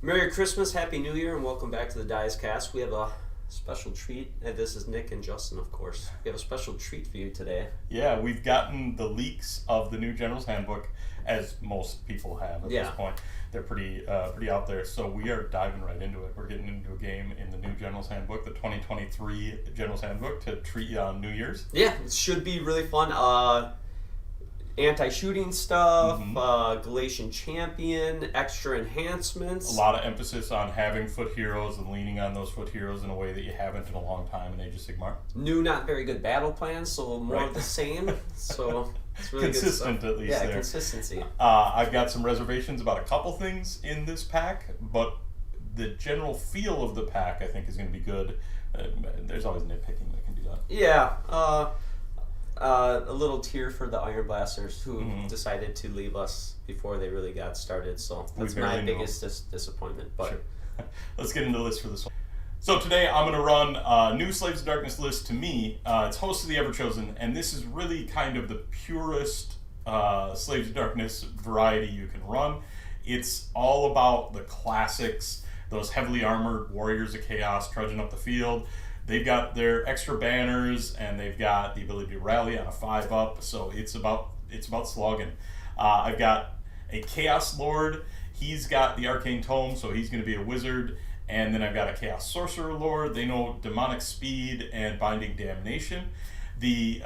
Merry Christmas, Happy New Year, and welcome back to the Dice Cast. We have a special treat. This is Nick and Justin, of course. We have a special treat for you today. Yeah, we've gotten the leaks of the new General's Handbook, as most people have at this point. They're pretty out there, so we are diving right into it. We're getting into a game in the new General's Handbook, the 2023 General's Handbook, to treat you on New Year's. Yeah, it should be really fun. Anti-shooting stuff, Galatian Champion, extra enhancements. A lot of emphasis on having foot heroes and leaning on those foot heroes in a way that you haven't in a long time in Age of Sigmar. New, not very good battle plans, so more of the same. So it's really consistent good stuff. at least. Yeah, there. Consistency. I've got some reservations about a couple things in this pack, but the general feel of the pack I think is going to be good. There's always nitpicking that can do that. Yeah. A little tear for the Iron Blasters who decided to leave us before they really got started. So that's my biggest disappointment. But sure. Let's get into the list for this one. So today I'm going to run a new Slaves of Darkness list to me. It's Host of the Everchosen, and this is really kind of the purest Slaves of Darkness variety you can run. It's all about the classics, those heavily armored warriors of chaos trudging up the field. They've got their extra banners, and they've got the ability to rally on a 5-up, so it's about slogging. I've got a Chaos Lord. He's got the Arcane Tome, so he's going to be a wizard. And then I've got a Chaos Sorcerer Lord. They know Demonic Speed and Binding Damnation. The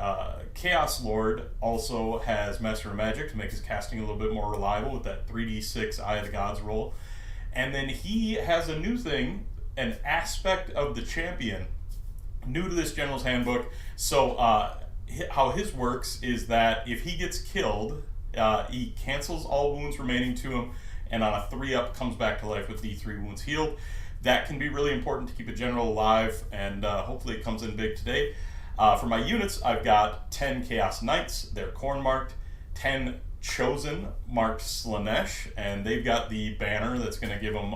Chaos Lord also has Master of Magic to make his casting a little bit more reliable with that 3d6 Eye of the Gods roll. And then he has a new thing, an aspect of the champion, new to this General's Handbook. So how his works is that if he gets killed, he cancels all wounds remaining to him, and on a 3-up comes back to life with D3 wounds healed. That can be really important to keep a general alive, and hopefully it comes in big today. For my units, I've got 10 Chaos Knights. They're corn marked. 10 Chosen marked Slanesh, and they've got the banner that's going to give them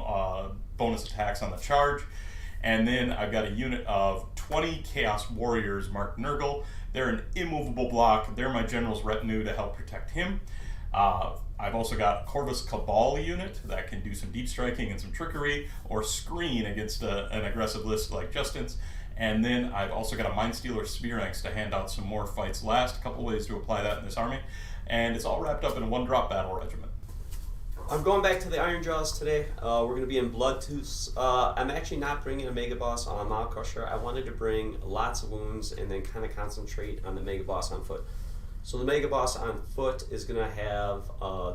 bonus attacks on the charge. And then I've got a unit of 20 Chaos Warriors marked Nurgle. They're an immovable block. They're my general's retinue to help protect him. I've also got a Corvus Cabal unit that can do some deep striking and some trickery, or screen against an aggressive list like Justin's. And then I've also got a Mindstealer Spearanx to hand out some more fights last. A couple ways to apply that in this army. And it's all wrapped up in a 1-drop battle regiment. I'm going back to the Ironjawz today. We're going to be in Bloodtooth. I'm actually not bringing a Mega Boss on Mile Crusher. I wanted to bring lots of wounds and then kind of concentrate on the Mega Boss on foot. So the Mega Boss on foot is going to have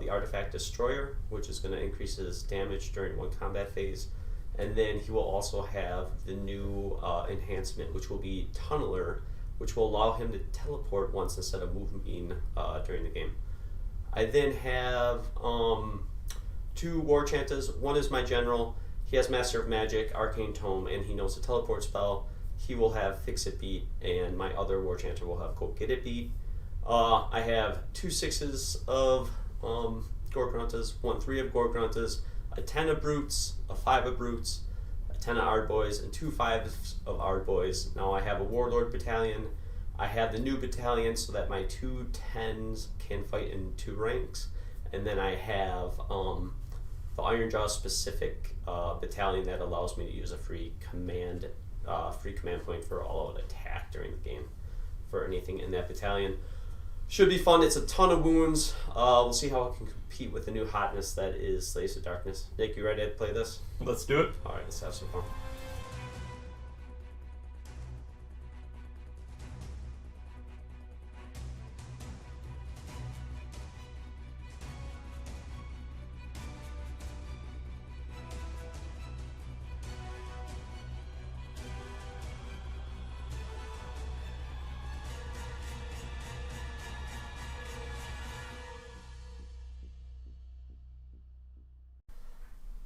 the Artifact Destroyer, which is going to increase his damage during one combat phase. And then he will also have the new enhancement, which will be Tunneler, which will allow him to teleport once instead of moving during the game. I then have 2 War Chantas. One is my general. He has Master of Magic, Arcane Tome, and he knows the teleport spell. He will have Fix It Beat, and my other War Chanter will have Go Get It Beat. I have 2 6s of Gore-Gruntas, 1 3 of Gore-Gruntas, a 10 of Brutes, a 5 of Brutes, a 10 of Ardboys, and 2 5s of Ardboys. Now I have a Warlord Battalion. I have the new battalion so that my 2 10s can fight in 2 ranks. And then I have the Ironjawz specific battalion that allows me to use a free command point for all-out attack during the game for anything in that battalion. Should be fun. It's a ton of wounds. We'll see how I can compete with the new hotness that is Slaves of Darkness. Nick, you ready to play this? Let's do it. All right, let's have some fun.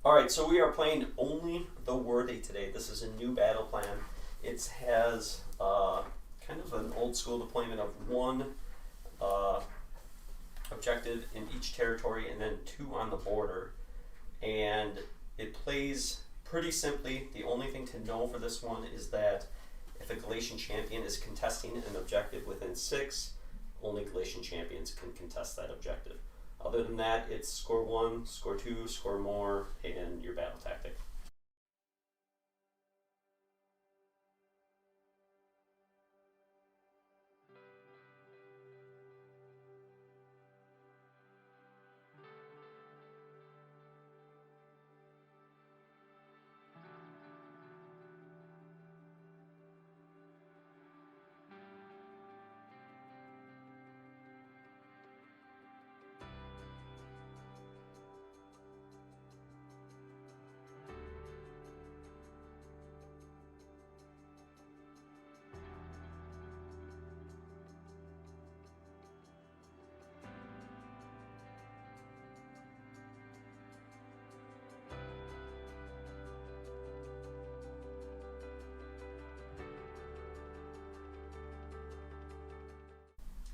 Alright, so we are playing only the Worthy today. This is a new battle plan. It has kind of an old school deployment of 1 objective in each territory and then 2 on the border. And it plays pretty simply. The only thing to know for this one is that if a Galatian champion is contesting an objective within 6, only Galatian champions can contest that objective. Other than that, it's score 1, score 2, score more, and your battle tactics.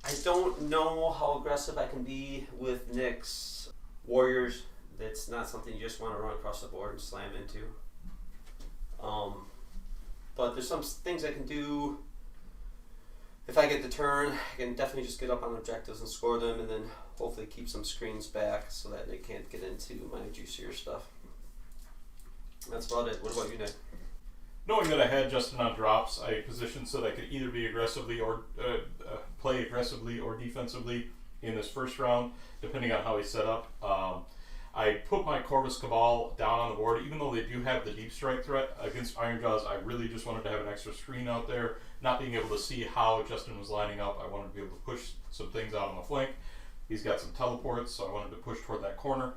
I don't know how aggressive I can be with Nick's warriors. That's not something you just want to run across the board and slam into. But there's some things I can do. If I get the turn, I can definitely just get up on objectives and score them, and then hopefully keep some screens back so that they can't get into my juicier stuff. That's about it. What about you, Nick? Knowing that I had Justin on drops, I positioned so that I could either be aggressively or play aggressively or defensively in this first round, depending on how he's set up. I put my Corvus Cabal down on the board, even though they do have the deep strike threat against Ironjawz. I really just wanted to have an extra screen out there, not being able to see how Justin was lining up. I wanted to be able to push some things out on the flank. He's got some teleports, so I wanted to push toward that corner.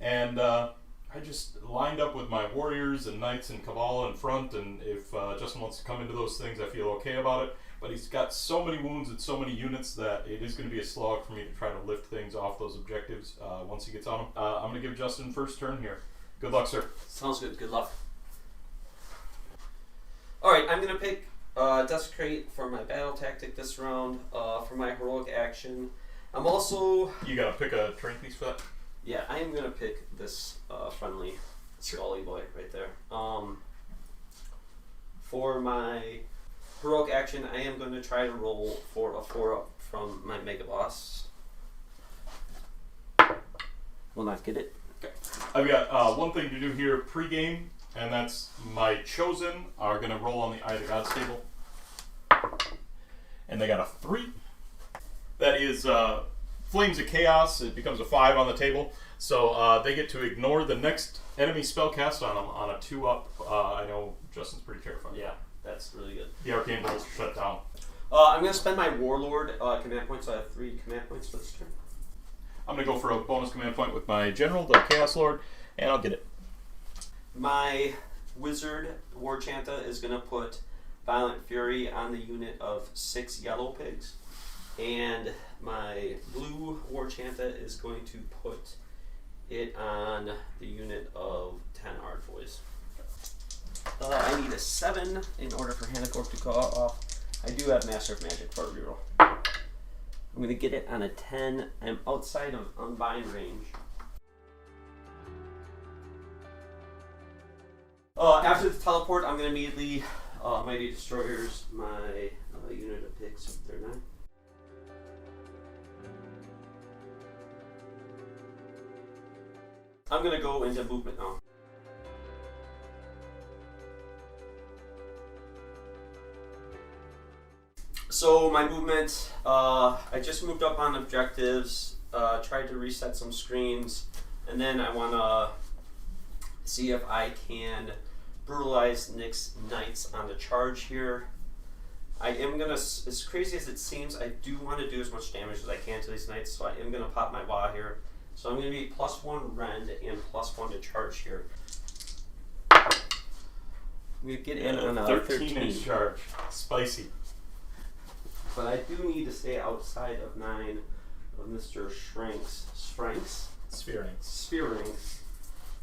And I just lined up with my warriors and knights and Cabal in front, and if Justin wants to come into those things, I feel okay about it. But he's got so many wounds and so many units that it is going to be a slog for me to try to lift things off those objectives once he gets on them. I'm going to give Justin first turn here. Good luck, sir. Sounds good. Good luck. Alright, I'm going to pick Desecrate for my battle tactic this round. For my heroic action, I'm also... You got to pick a train piece for that? Yeah, I am going to pick this friendly Scully boy right there. For my heroic action, I am going to try to roll for a 4-up from my Mega Boss. Will not get it. Okay. I've got one thing to do here pre-game, and that's my Chosen are going to roll on the Eye of the Gods table. And they got a 3. That is Flames of Chaos. It becomes a 5 on the table. So they get to ignore the next enemy spell cast on them on a 2-up. I know Justin's pretty terrified. Yeah, that's really good. The Arcane Bolts are shut down. I'm going to spend my Warlord command points, so I have 3 command points for this turn. I'm going to go for a bonus command point with my General, the Chaos Lord, and I'll get it. My Wizard War Chanta is going to put Violent Fury on the unit of 6 Yellow Pigs. And my Blue War Chanta is going to put it on the unit of 10 Ardvoys. I need a 7 in order for Hanagorg to go off. I do have Master of Magic for a reroll. I'm going to get it on a 10. I'm outside of Unbind range. After the teleport, I'm going to immediately Mighty Destroyers my unit of pigs if they're 9. I'm going to go into movement now. So my movement, I just moved up on objectives, tried to reset some screens, and then I want to see if I can brutalize Nick's Knights on the charge here. I am going to, as crazy as it seems, I do want to do as much damage as I can to these Knights, so I am going to pop my Wa here. So I'm going to be +1 rend and +1 to charge here. We get in on a 13 charge. Spicy. But I do need to stay outside of 9 of Mr. Sphearings.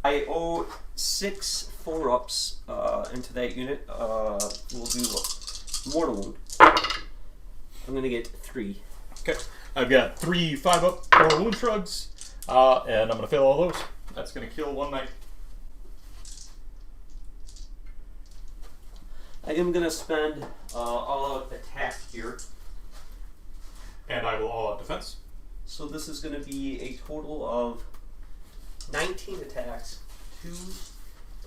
I owe 6 4-ups into that unit. We'll do Mortal Wound. I'm going to get 3. Okay. I've got 3 5-up Mortal Wound Shrugs. And I'm going to fail all those. That's going to kill 1 knight. I am going to spend all-out attack here. And I will all-out defense. So this is going to be a total of 19 attacks, 2s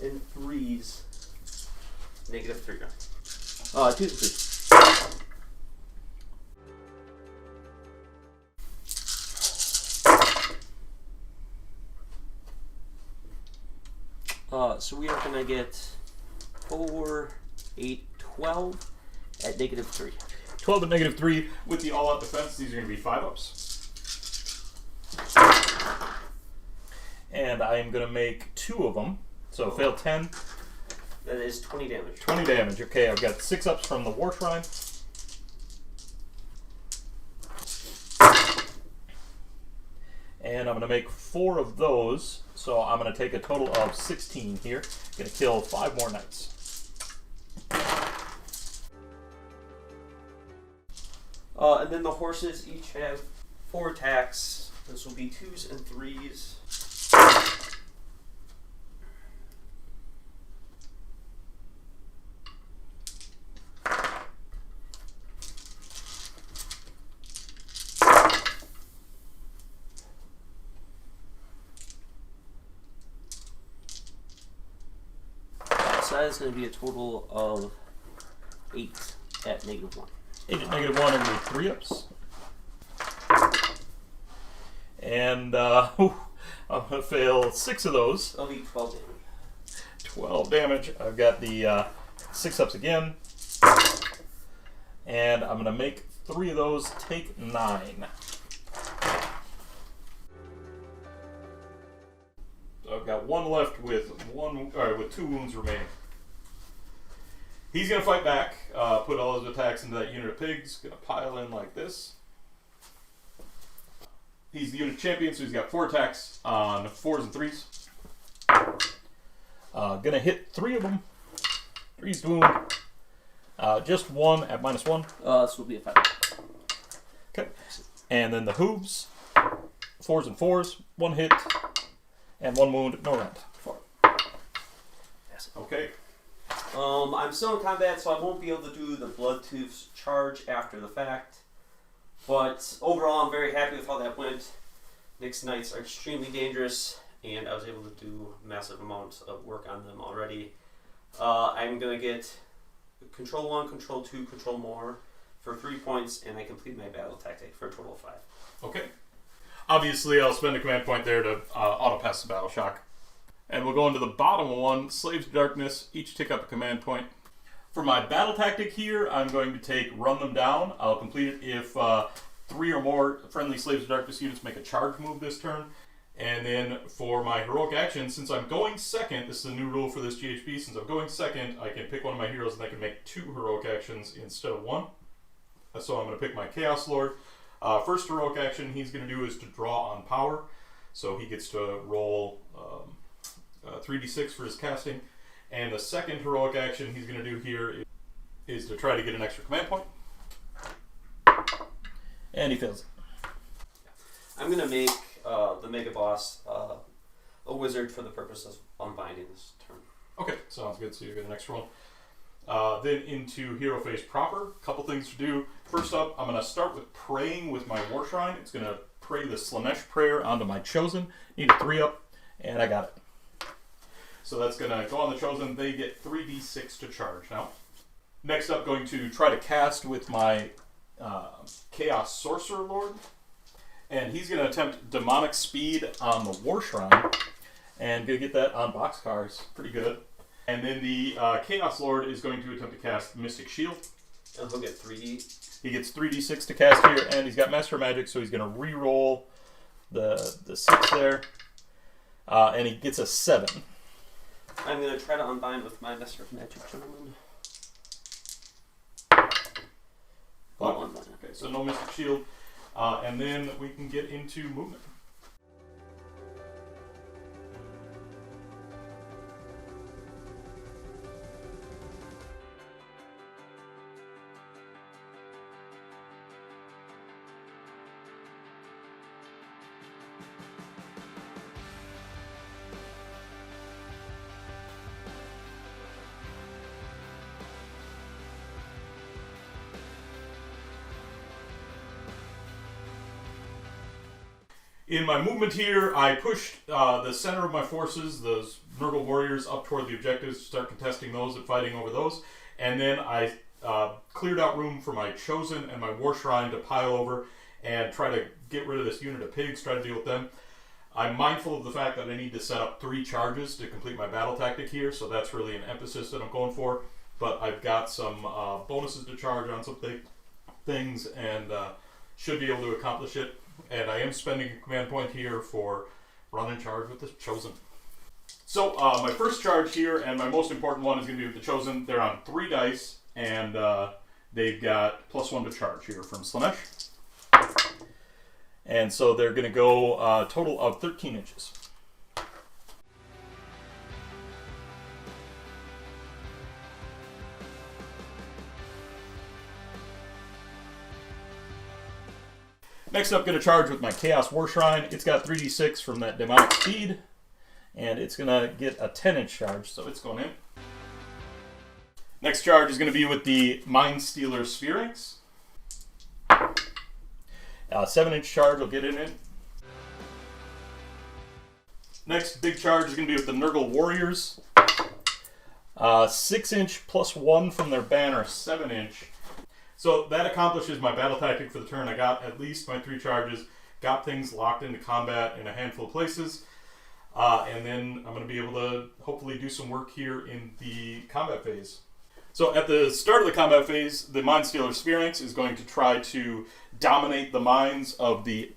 and 3s, -3. 2s and 3s. So we are going to get 4, 8, 12 at -3. 12 at -3 with the all-out defense. These are going to be 5-ups. And I am going to make 2 of them. So fail 10. That is 20 damage. 20 damage. Okay, I've got 6-ups from the War Shrine. And I'm going to make 4 of those. So I'm going to take a total of 16 here. Going to kill 5 more knights. And then the horses each have 4 attacks. This will be 2s and 3s. So that is going to be a total of 8 at -1. 8 at -1 and do 3-ups. And I'm going to fail 6 of those. That'll be 12 damage. 12 damage. I've got the 6-ups again. And I'm going to make 3 of those take 9. So I've got 1 left with 2 wounds remaining. He's going to fight back, put all his attacks into that unit of pigs, going to pile in like this. He's the unit champion, so he's got 4 attacks on 4s and 3s. Going to hit 3 of them. 3's to wound. Just 1 at -1. This will be a 5. Okay. And then the hooves, 4s and 4s, 1 hit, and 1 wound, no rend. 4. Yes. Okay. I'm still in combat, so I won't be able to do the Bloodtooth's charge after the fact. But overall, I'm very happy with how that went. Nyx Knights are extremely dangerous, and I was able to do massive amounts of work on them already. I'm going to get Control 1, Control 2, Control More for 3 points, and I complete my battle tactic for a total of 5. Okay. Obviously, I'll spend a command point there to auto-pass the battle shock. And we'll go into the bottom one, Slaves of Darkness, each tick up a command point. For my battle tactic here, I'm going to take Run Them Down. I'll complete it if 3 or more friendly Slaves of Darkness units make a charge move this turn. And then for my heroic action, since I'm going second, this is a new rule for this GHB, since I'm going second, I can pick one of my heroes and I can make 2 heroic actions instead of 1. So I'm going to pick my Chaos Lord. First heroic action he's going to do is to draw on power. So he gets to roll 3d6 for his casting. And the second heroic action he's going to do here is to try to get an extra command point. And he fails it. I'm going to make the Mega Boss a wizard for the purpose of unbinding this turn. Okay, sounds good. So you get an extra one. Then into Hero Phase proper. Couple things to do. First up, I'm going to start with praying with my War Shrine. It's going to pray the Slaanesh prayer onto my Chosen. Need a 3-up, and I got it. So that's going to go on the Chosen. They get 3d6 to charge now. Next up, going to try to cast with my Chaos Sorcerer Lord. And he's going to attempt Demonic Speed on the War Shrine. And going to get that on boxcars. Pretty good. And then the Chaos Lord is going to attempt to cast Mystic Shield. And he'll get 3D. He gets 3d6 to cast here, and he's got Master Magic, so he's going to re-roll the 6 there. And he gets a 7. I'm going to try to unbind with my Master of Magic gentleman. Okay, so no Mystic Shield. And then we can get into movement. In my movement here, I pushed the center of my forces, those Nurgle warriors, up toward the objectives to start contesting those and fighting over those. And then I cleared out room for my Chosen and my War Shrine to pile over and try to get rid of this unit of pigs, try to deal with them. I'm mindful of the fact that I need to set up 3 charges to complete my battle tactic here, so that's really an emphasis that I'm going for. But I've got some bonuses to charge on some things and should be able to accomplish it. And I am spending a command point here for Run and Charge with the Chosen. So my first charge here, and my most important one, is going to be with the Chosen. They're on 3 dice, and they've got +1 to charge here from Slaanesh. And so they're going to go a total of 13 inches. Next up, going to charge with my Chaos War Shrine. It's got 3d6 from that demonic speed, and it's going to get a 10-inch charge, so it's going in. Next charge is going to be with the Mind Stealer Sphinx. 7-inch charge will get it in. Next big charge is going to be with the Nurgle Warriors. 6-inch plus 1 from their banner, 7-inch. So that accomplishes my battle tactic for the turn. I got at least my 3 charges, got things locked into combat in a handful of places, and then I'm going to be able to hopefully do some work here in the combat phase. So at the start of the combat phase, the Mind Stealer Sphinx is going to try to dominate the minds of the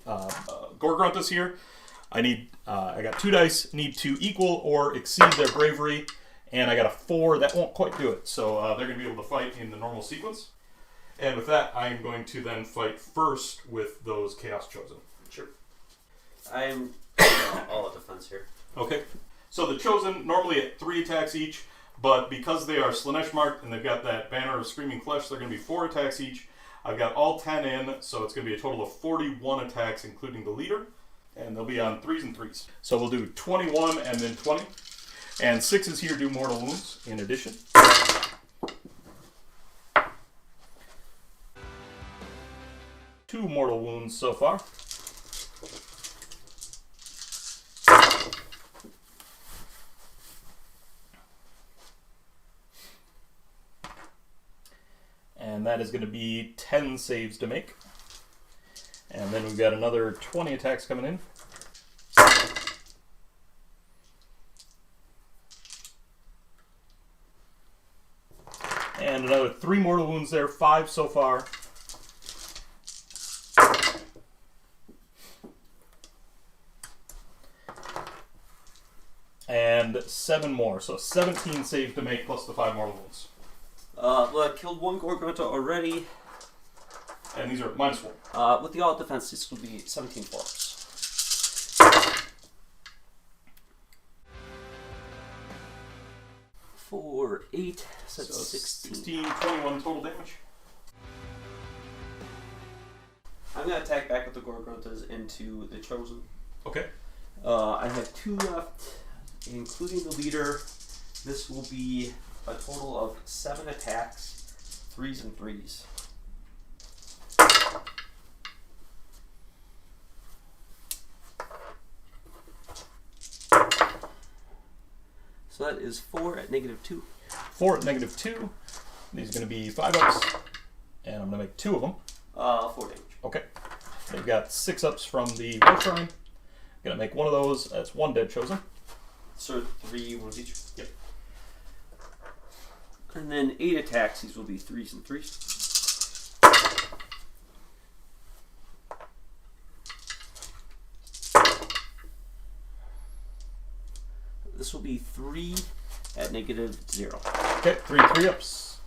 Gorgruntas here. I got 2 dice, need to equal or exceed their bravery, and I got a 4 that won't quite do it. So they're going to be able to fight in the normal sequence. And with that, I am going to then fight first with those Chaos Chosen. Sure. I'm all at defense here. Okay. So the Chosen, normally at 3 attacks each, but because they are Slanesh marked and they've got that banner of Screaming Flesh, they're going to be 4 attacks each. I've got all 10 in, so it's going to be a total of 41 attacks, including the leader. And they'll be on 3s and 3s. So we'll do 21 and then 20. And 6s here do mortal wounds in addition. Two mortal wounds so far. And that is going to be 10 saves to make. And then we've got another 20 attacks coming in. And another 3 mortal wounds there, 5 so far. And 7 more, so 17 saves to make plus the 5 mortal wounds. Well, I killed 1 Gorgrunta already. And these are -1. With the all defense, this will be 17 force. 4, 8, so that's 16. 21 total damage. I'm going to attack back with the Gorgruntas into the Chosen. Okay. I have 2 left, including the leader. This will be a total of 7 attacks, 3s and 3s. So that is 4 at -2. 4 at -2. These are going to be 5-ups, and I'm going to make 2 of them. 4 damage. Okay. They've got 6-ups from the War Shrine. Going to make 1 of those. That's 1 dead Chosen. So 3 wounds each? Yep. And then 8 attacks. These will be 3s and 3s. This will be 3 at -0. Okay, 3 3-ups.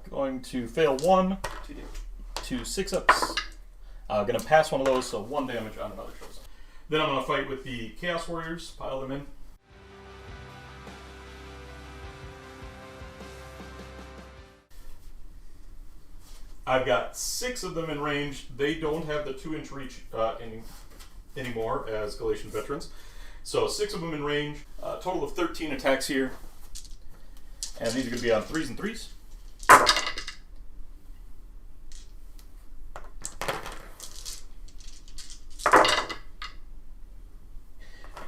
Going to fail 1. 2 damage. 2 6-ups. Going to pass 1 of those, so 1 damage on another Chosen. Then I'm going to fight with the Chaos Warriors. Pile them in. I've got 6 of them in range. They don't have the 2-inch reach anymore as Galatian veterans. So 6 of them in range. Total of 13 attacks here. And these are going to be on 3s and 3s.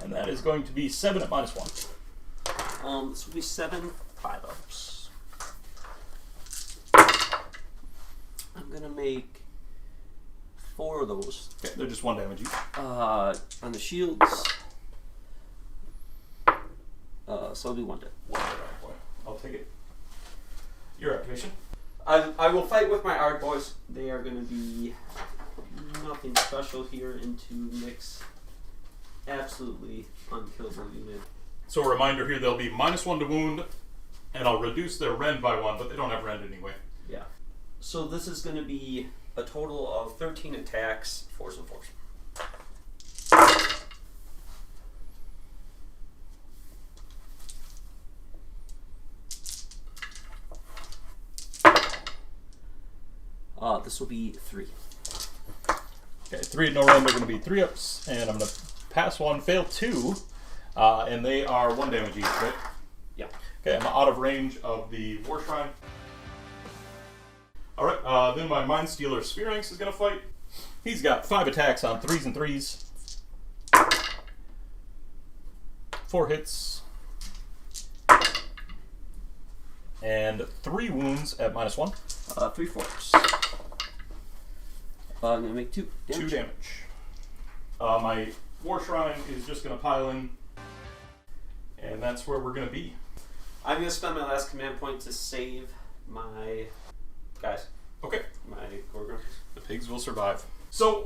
And that is going to be 7 at -1. This will be 7 5-ups. I'm gonna make 4 of those. Okay, they're just 1 damage each. On the shields. So I'll do 1 dead. 1 dead, boy. I'll take it. Your activation. I will fight with my Ard boys. They are going to be nothing special here into mix. Absolutely unkillable unit. So a reminder here, they'll be -1 to wound, and I'll reduce their rend by 1, but they don't have rend anyway. Yeah. So this is going to be a total of 13 attacks, 4s and 4s. This will be 3. Okay, 3 no run, they're going to be 3 ups, and I'm going to pass 1, fail 2, and they are 1 damage each, right? Yeah. Okay, I'm out of range of the War Shrine. Alright, then my Mind Stealer Spheranx is going to fight. He's got 5 attacks on 3s and 3s. 4 hits. And 3 wounds at -1. 3 force. I'm going to make 2 damage. 2 damage. My War Shrine is just going to pile in. And that's where we're going to be. I'm going to spend my last command point to save my guys. Okay. My Gorgons. The pigs will survive. So,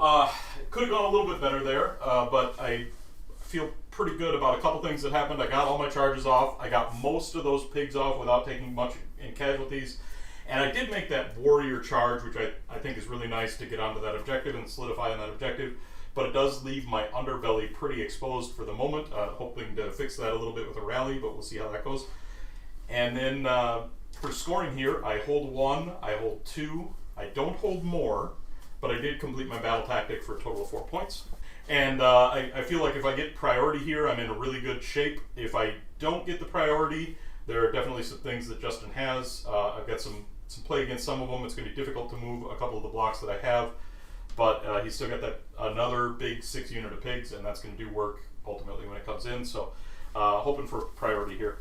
it could have gone a little bit better there, but I feel pretty good about a couple things that happened. I got all my charges off. I got most of those pigs off without taking much in casualties. And I did make that warrior charge, which I think is really nice to get onto that objective and solidify on that objective. But it does leave my underbelly pretty exposed for the moment. Hoping to fix that a little bit with a rally, but we'll see how that goes. And then for scoring here, I hold 1, I hold 2, I don't hold more, but I did complete my battle tactic for a total of 4 points. And I feel like if I get priority here, I'm in a really good shape. If I don't get the priority, there are definitely some things that Justin has. I've got some play against some of them. It's going to be difficult to move a couple of the blocks that I have, but he's still got that another big 6 unit of pigs, and that's going to do work ultimately when it comes in. So hoping for priority here.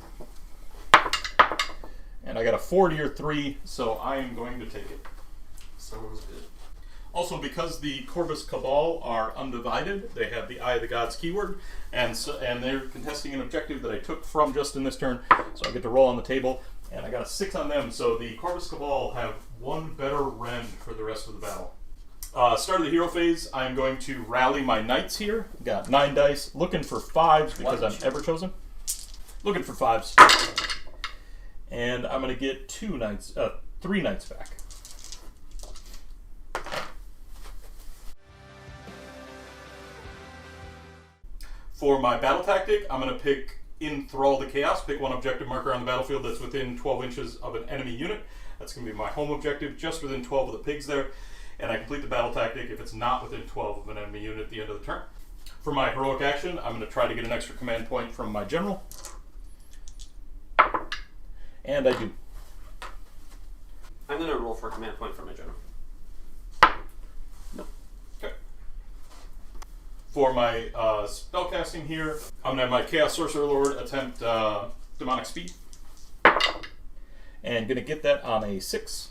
And I got a 40 or 3, so I am going to take it. Sounds good. Also, because the Corvus Cabal are undivided, they have the Eye of the Gods keyword, and they're contesting an objective that I took from Justin this turn, so I get to roll on the table, and I got a 6 on them, so the Corvus Cabal have 1 better rend for the rest of the battle. Start of the hero phase, I'm going to rally my knights here. Got 9 dice, looking for 5s because I'm ever chosen. Looking for 5s. And I'm going to get 3 knights back. For my battle tactic, I'm going to pick Enthrall the Chaos. Pick 1 objective marker on the battlefield that's within 12 inches of an enemy unit. That's going to be my home objective, just within 12 of the pigs there. And I complete the battle tactic if it's not within 12 of an enemy unit at the end of the turn. For my heroic action, I'm going to try to get an extra command point from my general. And I do. I'm going to roll for a command point from my general. Nope. Okay. For my spellcasting here, I'm going to have my Chaos Sorcerer Lord attempt Demonic Speed. And going to get that on a 6.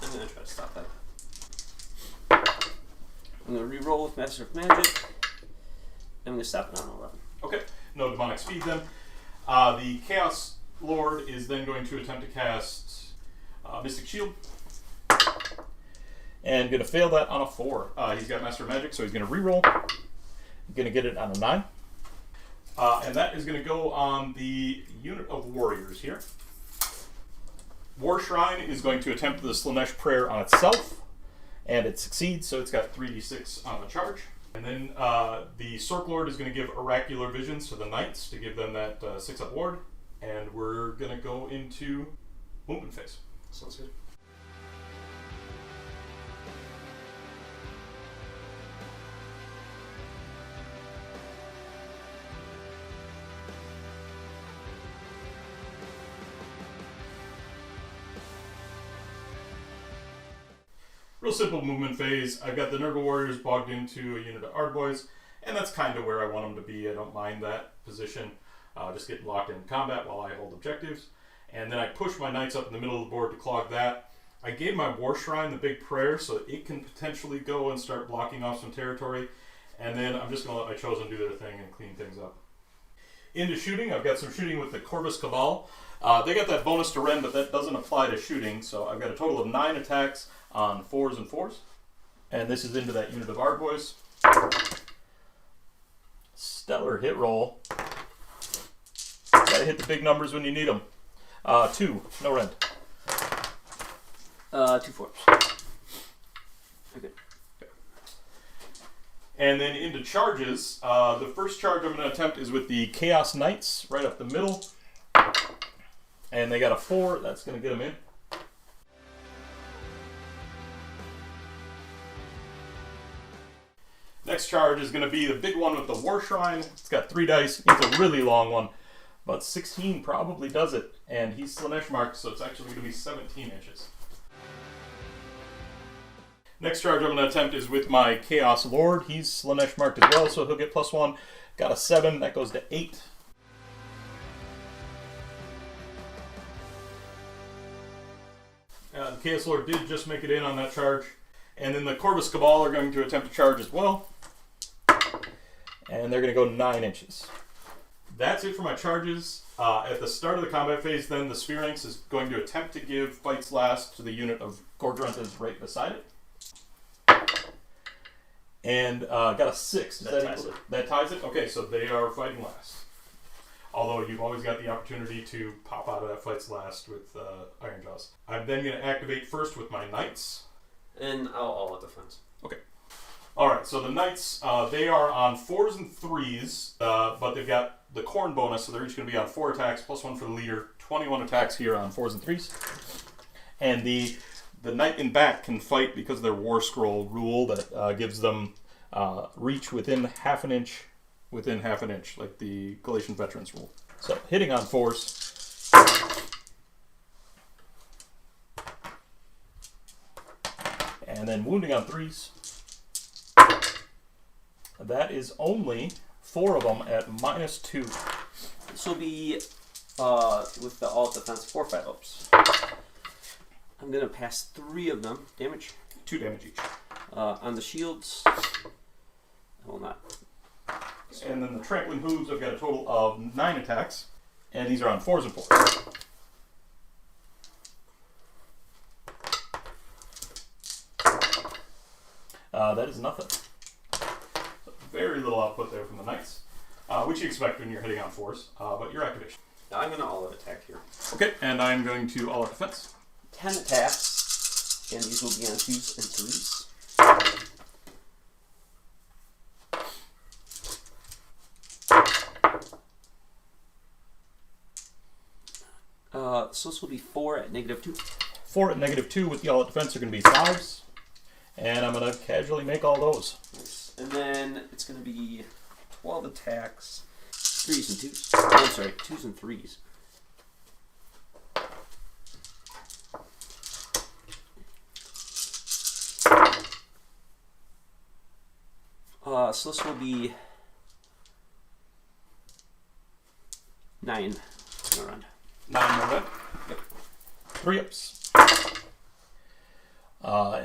I'm going to try to stop that. I'm going to re-roll with Master of Magic. I'm going to stop it on 11. Okay, no Demonic Speed then. The Chaos Lord is then going to attempt to cast Mystic Shield. And going to fail that on a 4. He's got Master of Magic, so he's going to re-roll. Going to get it on a 9. And that is going to go on the unit of warriors here. War Shrine is going to attempt the Slanesh Prayer on itself. And it succeeds, so it's got 3d6 on the charge. And then the Sorc Lord is going to give Oracular Visions to the Knights to give them that 6-up ward. And we're going to go into movement phase. Sounds good. Real simple movement phase. I've got the Nurgle Warriors bogged into a unit of Ardboys, and that's kind of where I want them to be. I don't mind that position. Just getting locked in combat while I hold objectives. And then I push my Knights up in the middle of the board to clog that. I gave my War Shrine the big prayer so it can potentially go and start blocking off some territory. And then I'm just going to let my Chosen do their thing and clean things up. Into shooting, I've got some shooting with the Corvus Cabal. They got that bonus to rend, but that doesn't apply to shooting. So I've got a total of 9 attacks on 4s and 4s. And this is into that unit of Ardboys. Stellar hit roll. Gotta hit the big numbers when you need them. 2, no rend. 2 4s. Okay. And then into charges. The first charge I'm going to attempt is with the Chaos Knights, right up the middle. And they got a 4, that's going to get them in. Next charge is going to be the big one with the War Shrine. It's got 3 dice. It's a really long one, but 16 probably does it. And he's Slanesh marked, so it's actually going to be 17 inches. Next charge I'm going to attempt is with my Chaos Lord. He's Slanesh marked as well, so he'll get +1. Got a 7, that goes to 8. The Chaos Lord did just make it in on that charge. And then the Corvus Cabal are going to attempt to charge as well. And they're going to go 9 inches. That's it for my charges. At the start of the combat phase, then, the Sphinx is going to attempt to give Fights Last to the unit of Gordruntas right beside it. And got a 6. That ties it? Okay, so they are fighting last. Although you've always got the opportunity to pop out of that Fights Last with Ironjawz. I'm then going to activate first with my Knights. And I'll defense. Okay. Alright, so the Knights, they are on 4s and 3s, but they've got the Corn bonus, so they're each going to be on 4 attacks, +1 for the leader, 21 attacks here on 4s and 3s. And the Knight in back can fight because of their War Scroll rule that gives them reach within half an inch, like the Galatian Veterans rule. So, hitting on 4s. And then wounding on 3s. That is only 4 of them at -2. This will be with the alt defense 4 5-ups. I'm gonna pass 3 of them damage. 2 damage each. On the shields, I will not. And then the trampling hooves, I've got a total of 9 attacks, and these are on 4s and 4s. That is nothing. So very little output there from the Knights, which you expect when you're hitting on 4s, but your activation. Now I'm going to all-out attack here. Okay, and I'm going to all-out defense. 10 attacks, and these will be on 2s and 3s. So this will be 4 at -2. 4 at -2 with the all-out defense are going to be 5s. And I'm going to casually make all those. Nice. And then it's going to be 12 attacks, 3s and 2s. Oh, I'm sorry, 2s and 3s. So this will be 9 in a round. 9 more red. Yep. 3 ups.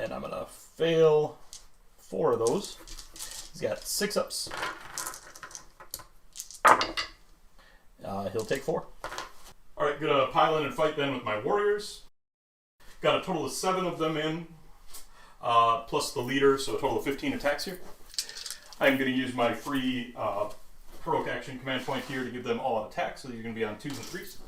And I'm going to fail 4 of those. He's got 6 ups. He'll take 4. Alright, gonna pile in and fight then with my warriors. Got a total of 7 of them in, plus the leader, so a total of 15 attacks here. I'm going to use my free heroic action command point here to give them all an attack, so you're going to be on 2s and 3s.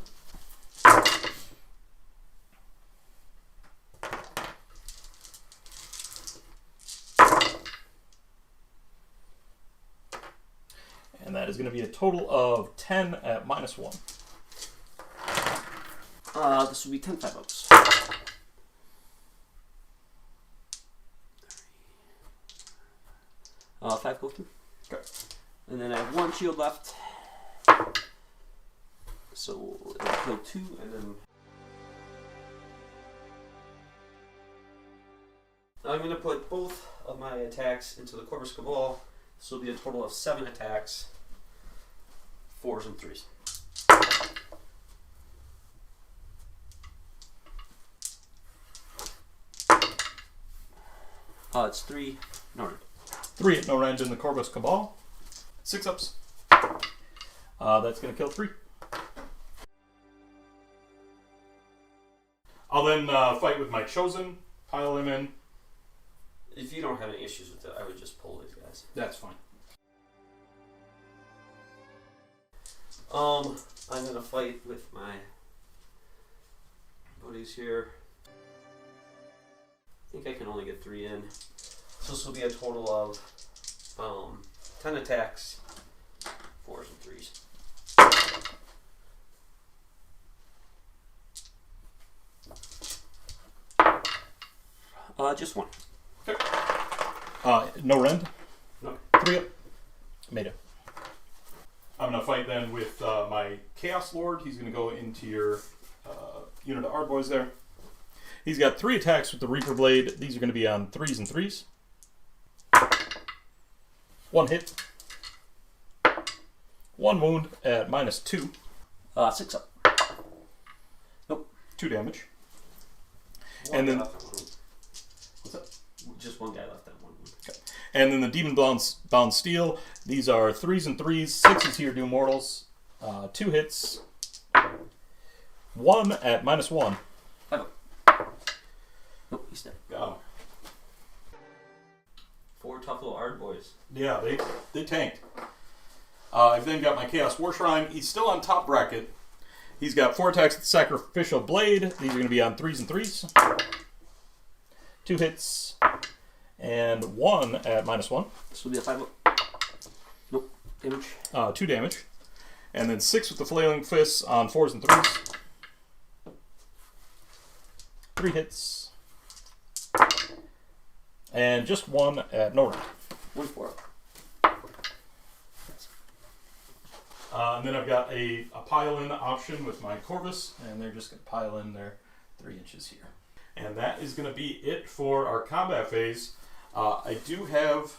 And that is going to be a total of 10 at -1. This will be 10 5-ups. 5 go through. Okay. And then I have 1 shield left. So it'll kill 2, and then I'm going to put both of my attacks into the Corvus Cabal. This will be a total of 7 attacks, 4s and 3s. It's 3, no rend. 3 at no rend in the Corvus Cabal. 6 ups. That's going to kill 3. I'll then fight with my Chosen, pile him in. If you don't have any issues with it, I would just pull these guys. That's fine. I'm going to fight with my buddies here. I think I can only get 3 in. So this will be a total of 10 attacks, 4s and 3s. Just 1. Okay. No rend? No. 3 up. Made it. I'm going to fight then with my Chaos Lord. He's going to go into your unit of Ardboys there. He's got 3 attacks with the Reaper Blade. These are going to be on 3s and 3s. 1 hit. 1 wound at -2. 6 up. Nope. 2 damage. One And then guy left on one. what's that? Just one guy left on one. Okay. And then the Demon Bound Steel. These are 3s and 3s. 6s here do mortals. 2 hits. 1 at -1. 5 up. Nope, he's dead. Got him. 4 tough little ard boys. Yeah, they tanked. I've then got my Chaos War Shrine. He's still on top bracket. He's got 4 attacks with the Sacrificial Blade. These are going to be on 3s and 3s. 2 hits. And 1 at -1. This will be a 5 up. Nope, damage. 2 damage. And then 6 with the Flailing Fists on 4s and 3s. 3 hits. And just 1 at no rank. 1 4 up. And then I've got a pile-in option with my Corvus, and they're just going to pile in their 3 inches here. And that is going to be it for our combat phase. I do have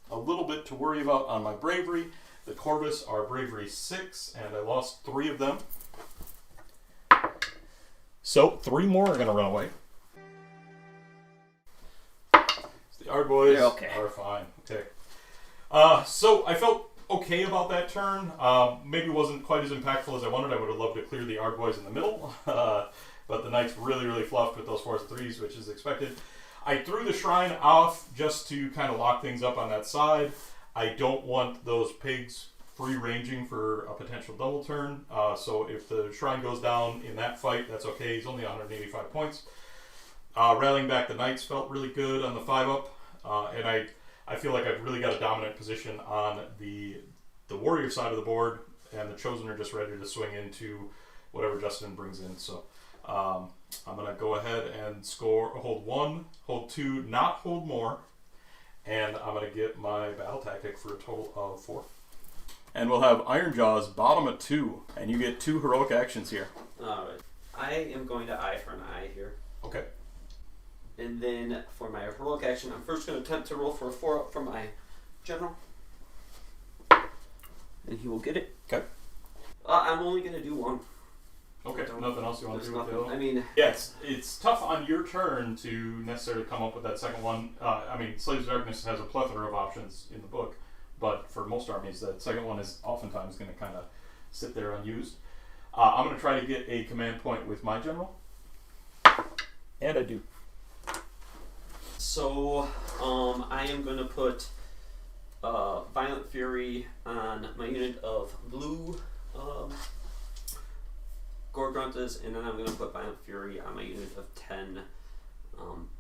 a little bit to worry about on my bravery. The Corvus are bravery 6, and I lost 3 of them. So 3 more are going to run away. The Ardboys are fine. Okay. So I felt okay about that turn. Maybe wasn't quite as impactful as I wanted. I would have loved to clear the Ardboys in the middle. But the Knights really fluffed with those 4s and 3s, which is expected. I threw the Shrine off just to kind of lock things up on that side. I don't want those pigs free ranging for a potential double turn. So if the Shrine goes down in that fight, that's okay. He's only 185 points. Rallying back the Knights felt really good on the 5 up. And I feel like I've really got a dominant position on the warrior side of the board, and the Chosen are just ready to swing into whatever Justin brings in. So I'm going to go ahead and hold 1, hold 2, not hold more, and I'm going to get my battle tactic for a total of 4. And we'll have Ironjawz bottom at 2, and you get 2 heroic actions here. Alright. I am going to eye for an eye here. Okay. And then for my heroic action, I'm first going to attempt to roll for a 4 up from my general. And he will get it. Okay. I'm only going to do 1. Okay, nothing else you want to do with the other? I mean, yeah, it's tough on your turn to necessarily come up with that second one. I mean, Slaves of Darkness has a plethora of options in the book, but for most armies, that second one is oftentimes going to kind of sit there unused. I'm going to try to get a command point with my general, and I do. So, I am going to put Violent Fury on my unit of blue Gore-Gruntas, and then I'm going to put Violent Fury on my unit of 10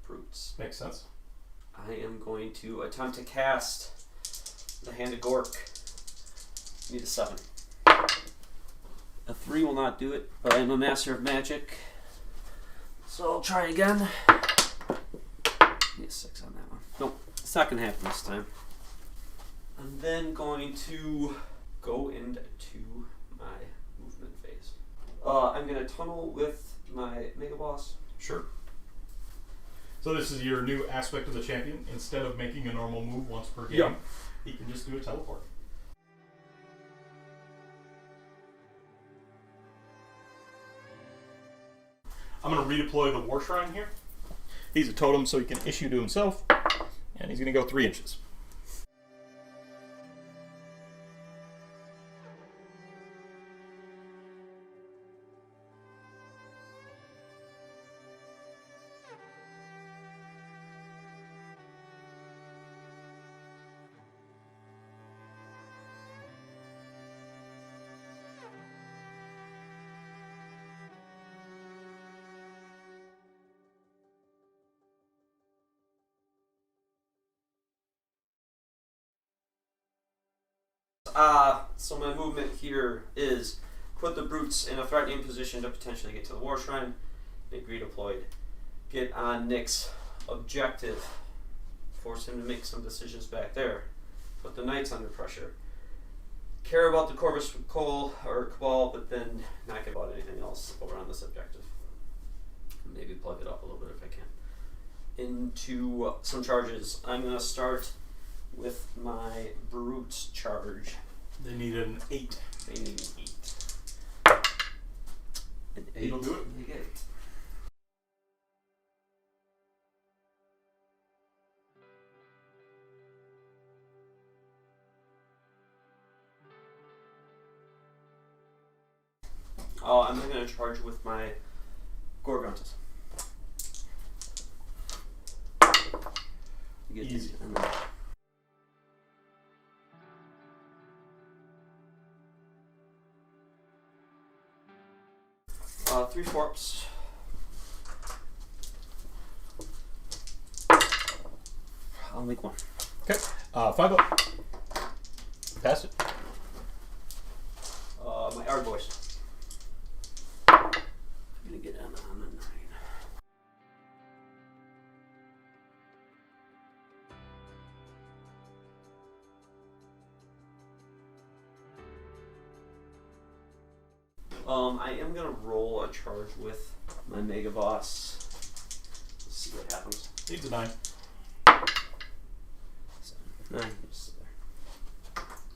Brutes. Makes sense. I am going to attempt to cast the Hand of Gork. Need a 7. A 3 will not do it, but I'm a Master of Magic. So I'll try again. Need a 6 on that one. Nope, it's not going to happen this time. I'm then going to go into my movement phase. I'm going to tunnel with my Mega Boss. Sure. So this is your new aspect of the champion. Instead of making a normal move once per game, he can just do a teleport. I'm going to redeploy the War Shrine here. He's a totem, so he can issue to himself, and he's going to go 3 inches. So my movement here is put the Brutes in a threatening position to potentially get to the War Shrine, make redeployed, get on Nick's objective, force him to make some decisions back there, put the knights under pressure. Care about the Corvus Cabal, but then not care about anything else over on this objective. Maybe plug it up a little bit if I can. Into some charges. I'm going to start with my brutes charge. They need an 8. They need an 8. An 8 will do it. You get it. I'm going to charge with my Gorgontas. Easy. 3 forps. I'll make 1. Okay. 5 up. Pass it. My Ard boys. I'm gonna get on the 9. I am gonna roll a charge with my Mega Boss. Let's see what happens. Needs a 9. 9. Just sit there.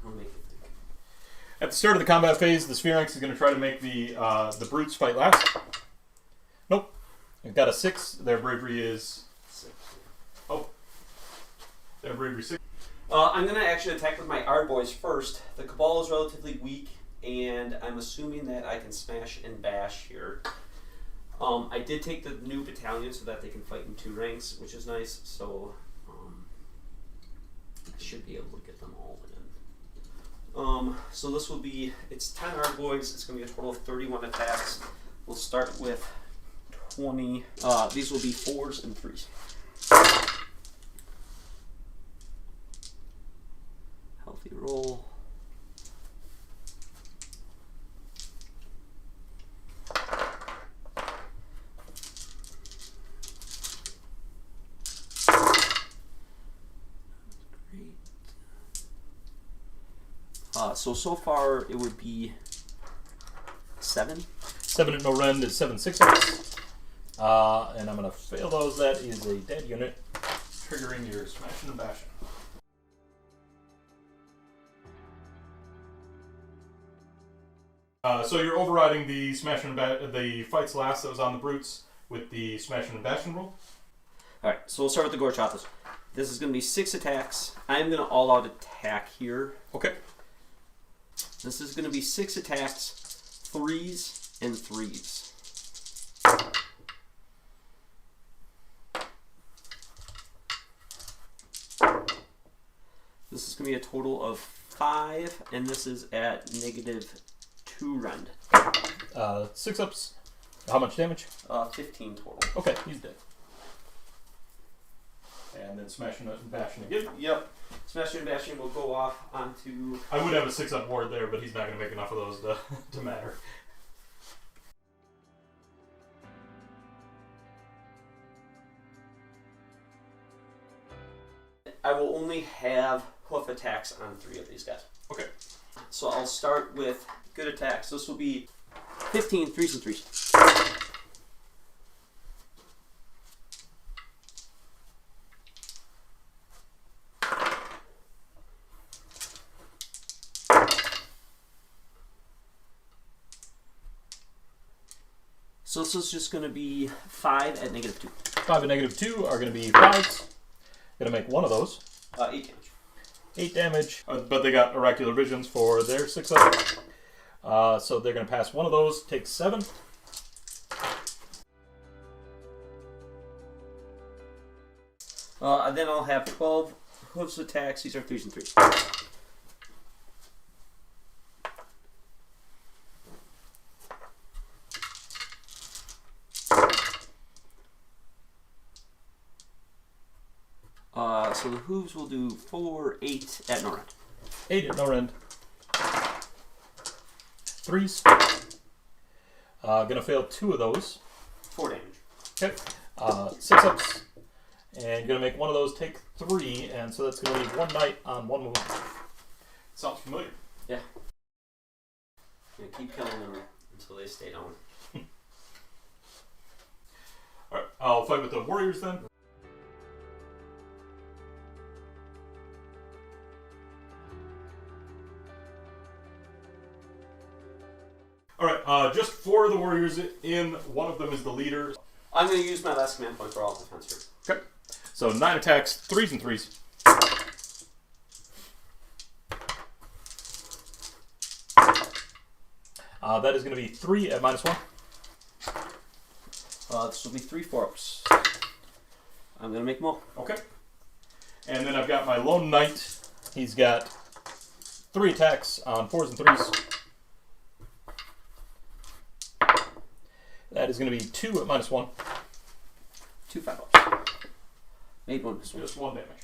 I'll make it think. At the start of the combat phase, the Sphinx is going to try to make the brutes fight last. Nope. I've got a 6. Their bravery is 6. Oh. Their bravery 6. I'm gonna actually attack with my Ard boys first. The Cabal is relatively weak, and I'm assuming that I can smash and bash here. I did take the new battalion so that they can fight in 2 ranks, which is nice. So I should be able to get them all in. So this will be, it's 10 Ard boys. It's going to be a total of 31 attacks. We'll start with 20. These will be 4s and 3s. Healthy roll. So far it would be 7. 7 at no rend is 7 6-ups. And I'm going to fail those. That is a dead unit, triggering your smashing and bashing. So you're overriding the smashing and the fights last that was on the brutes with the smashing and bashing roll. Alright, so we'll start with the Gorchatas. This is going to be 6 attacks. I'm going to all-out attack here. Okay. This is going to be 6 attacks, 3s and 3s. This is going to be a total of 5, and this is at -2 rend. 6-ups. How much damage? 15 total. Okay, he's dead. And then smashing and bashing again. Yep. Smashing and bashing will go off onto... I would have a 6-up ward there, but he's not going to make enough of those to matter. I will only have hoof attacks on 3 of these guys. Okay. So I'll start with good attacks. This will be 15 3s and 3s. So this is just going to be 5 at -2. 5 at -2 are going to be 5s. Going to make one of those. 8 damage. 8 damage. But they got oracular visions for their 6-up. So they're going to pass one of those, take 7. And then I'll have 12 hooves attacks. These are 3s and 3s. So the hooves will do 4, 8 at no rend. 8 at no rend. 3s. Gonna fail 2 of those. 4 damage. Okay. 6-ups. And you're going to make one of those take 3, and so that's going to leave 1 knight on 1 move. Sounds familiar. Yeah. Keep killing them until they stay down. Alright, I'll fight with the warriors then. Alright, just 4 of the warriors in. One of them is the leader. I'm going to use my last command point for all defense here. Okay. So 9 attacks, 3s and 3s. That is going to be 3 at -1. This will be 3 4-ups. I'm gonna make more. Okay. And then I've got my lone knight. He's got 3 attacks on 4s and 3s. That is going to be 2 at -1. 2 5-ups. Made 1 this one. Just 1 damage.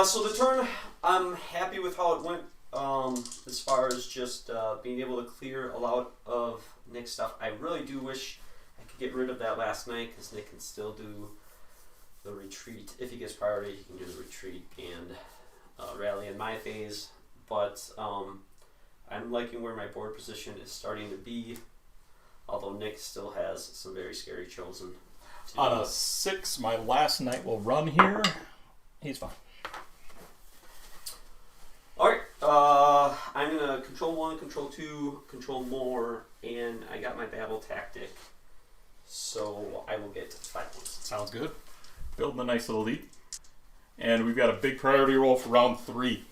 So the turn, I'm happy with how it went. As far as just being able to clear a lot of Nick's stuff. I really do wish I could get rid of that last night because Nick can still do the retreat. If he gets priority, he can do the retreat and rally in my phase. But I'm liking where my board position is starting to be, although Nick still has some very scary chosen. On a 6, my last knight will run here. He's fine. Alright, I'm going to control 1, control 2, control more, and I got my battle tactic, so I will get 5 points. Sounds good. Building a nice little lead. And we've got a big priority roll for round 3.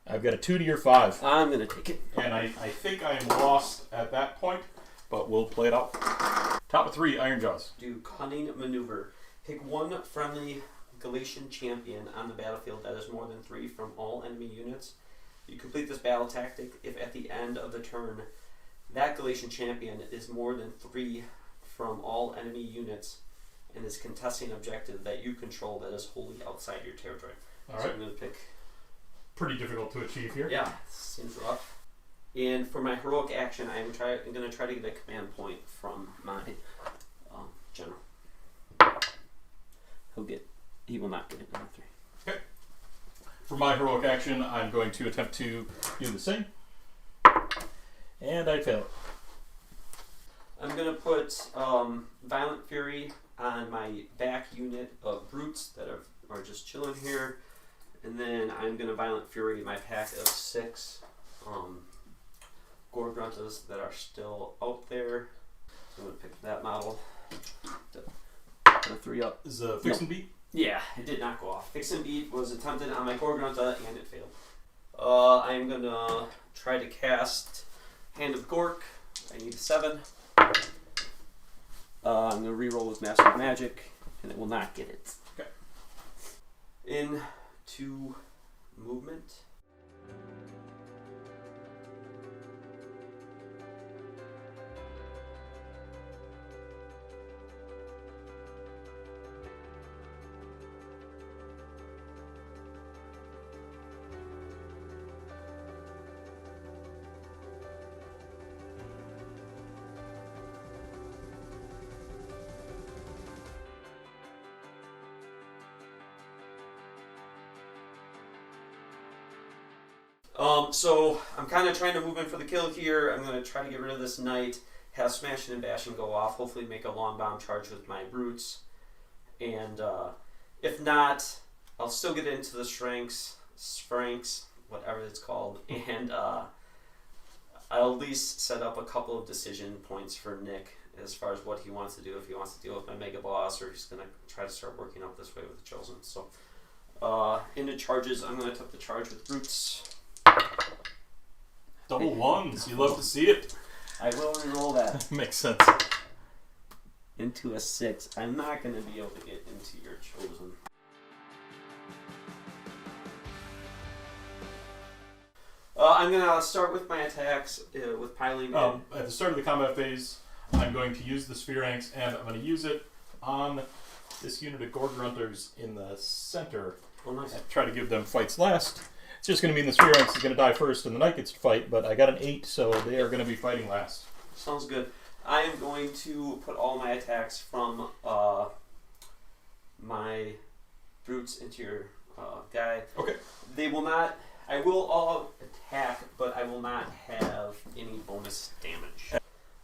I've got a 2 to your 5. I'm gonna take it. And I think I am lost at that point, but we'll play it out. Top of 3, Ironjawz. Do cunning maneuver. Pick one friendly Galatian champion on the battlefield that is more than 3 from all enemy units. You complete this battle tactic if at the end of the turn that Galatian champion is more than 3 from all enemy units and is contesting an objective that you control that is wholly outside your territory. All so right. I'm going to pick... Pretty difficult to achieve here. Yeah, seems rough. And for my heroic action, I'm going to try to get a command point from my general. He will not get it. Number 3. Okay. For my heroic action, I'm going to attempt to do the same. And I fail it. I'm going to put Violent Fury on my back unit of brutes that are just chilling here. And then I'm going to Violent Fury my pack of 6 Gore Gruntas that are still out there. So I'm going to pick that model. 3 up. Is a fix and beat? Yeah, it did not go off. Fix and Beat was attempted on my Gore Grunta and it failed. I'm going to try to cast Hand of Gork. I need a 7. I'm going to reroll with Master of Magic, and it will not get it. Okay. Into movement. So I'm kind of trying to move in for the kill here. I'm going to try to get rid of this knight, have smashing and bashing go off, hopefully make a long bomb charge with my brutes. And if not, I'll still get into the Sphinx, whatever it's called, and I'll at least set up a couple of decision points for Nick as far as what he wants to do, if he wants to deal with my Mega Boss or he's going to try to start working up this way with the Chosen. So into charges, I'm going to take the charge with brutes. Double 1s. You love to see it. I will reroll that. Makes sense. Into a 6. I'm not going to be able to get into your Chosen. I'm going to start with my attacks with piling in. At the start of the combat phase, I'm going to use the Sphere Ranks, and I'm going to use it on this unit of Gore Grunters in the center. Oh, nice. And try to give them fights last. It's just going to mean the Sphere Ranks is going to die first and the Knight gets to fight, but I got an 8, so they are going to be fighting last. Sounds good. I am going to put all my attacks from my brutes into your guy. Okay. They will not. I will all attack, but I will not have any bonus damage.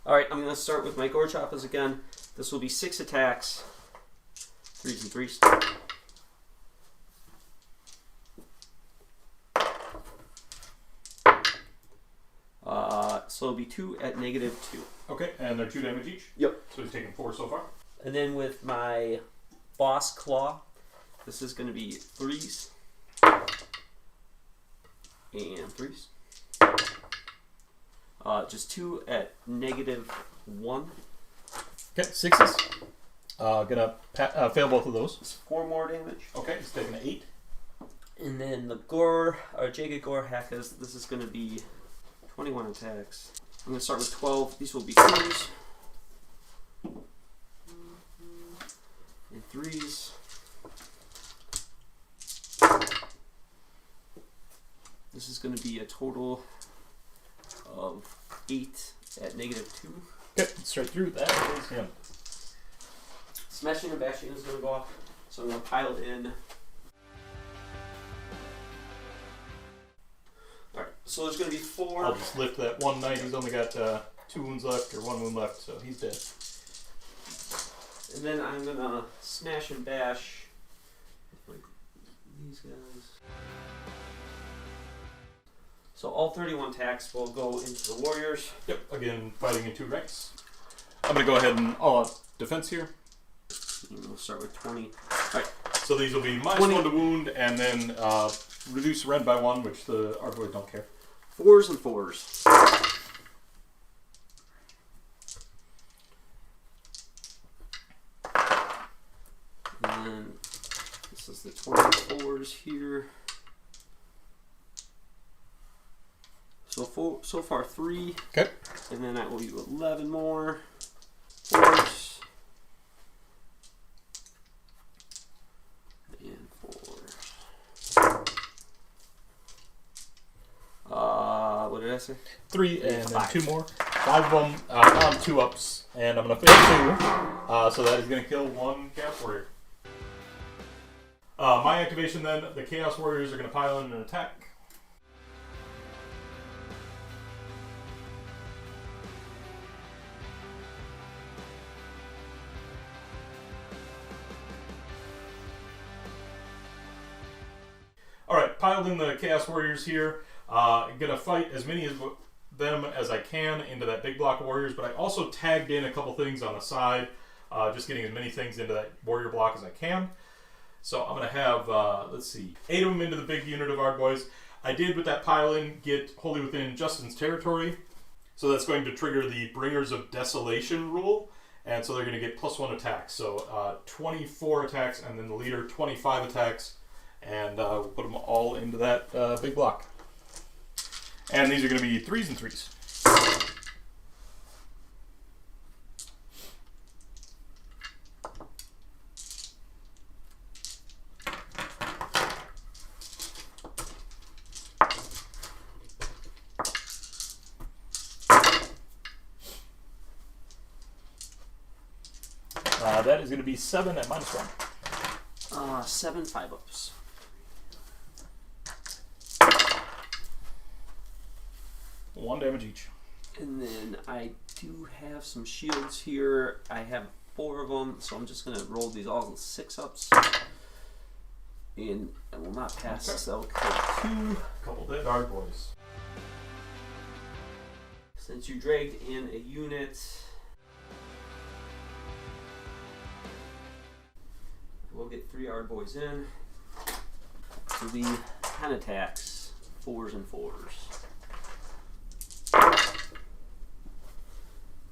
All right, I'm going to start with my gore choppers again. This will be 6 attacks, 3s and 3s. So it'll be 2 at -2. Okay, and they're 2 damage each? Yep. So he's taken 4 so far. And then with my boss claw, this is going to be 3s and 3s. Just 2 at -1. Okay, 6s. Gonna fail both of those. It's 4 more damage. Okay, he's taking 8. And then the gore, or Jagged Gore Hackers, this is going to be 21 attacks. I'm going to start with 12. These will be 2s and 3s. This is going to be a total of 8 at -2. Okay, straight through. That is him. Smashing and bashing is going to go off, so I'm going to pile in. Alright, so there's going to be 4. I'll just lift that one knight. He's only got 2 wounds left, or 1 wound left, so he's dead. And then I'm going to smash and bash like these guys. So all 31 attacks will go into the warriors. Yep, again, fighting in 2 ranks. I'm going to go ahead and all out defense here. And we'll start with 20. Alright. So these will be -1 to wound, and then reduce rend by 1, which the archers don't care. 4s and 4s. And then this is the 24s here. So far 3. Okay. And then that will be 11 more. 4s. And 4s. What did I say? 3 and then 5. 2 more. 5 of them on 2-ups, and I'm going to fail 2. So that is going to kill 1 Chaos Warrior. My activation then, the Chaos Warriors are going to pile in an attack. Alright, piled in the Chaos Warriors here. Gonna fight as many of them as I can into that big block of warriors, but I also tagged in a couple things on the side, just getting as many things into that warrior block as I can. So I'm gonna have, let's see, 8 of them into the big unit of our boys. I did, with that pile-in, get wholly within Justin's territory. So that's going to trigger the Bringers of Desolation rule, and so they're gonna get +1 attacks. So 24 attacks, and then the leader 25 attacks. And we'll put them all into that big block. And these are going to be 3s and 3s. That is going to be 7 at -1. 7 5-ups. One damage each. And then I do have some shields here. I have 4 of them, so I'm just going to roll these all 6-ups. And I will not pass this. I'll kill 2. Couple dead dog boys. Since you dragged in a unit, we'll get 3 Ard boys in. So the 10 attacks, 4s and 4s.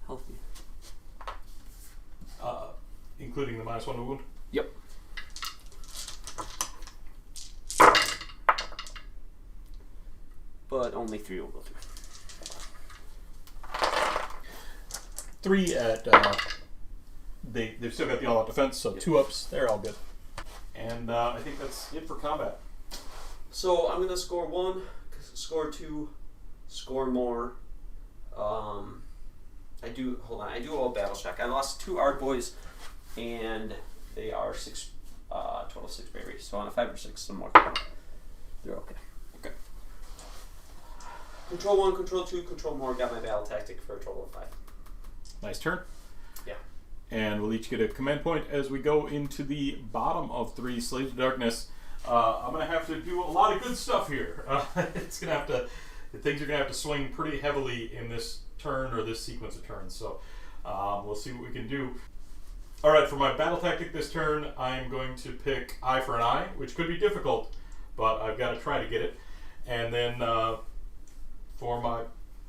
Healthy. Including the -1 to wound? Yep. But only 3 will go through. 3 at, they've still got the all-out defense, so 2-ups, they're all good. And I think that's it for combat. So I'm going to score 1, score 2, score more. I do. Hold on, I do all battle shock. I lost 2 Ard boys, and they are 6 total 6 berries. So on a 5 or 6, some more. They're okay. Okay. Control 1, control 2, control more. Got my battle tactic for a total of 5. Nice turn. Yeah. And we'll each get a command point as we go into the bottom of 3 Slaves of Darkness. I'm gonna have to do a lot of good stuff here. Things are gonna have to swing pretty heavily in this turn or this sequence of turns. So we'll see what we can do. All right, for my battle tactic this turn, I'm going to pick eye for an eye, which could be difficult, but I've got to try to get it. And then for my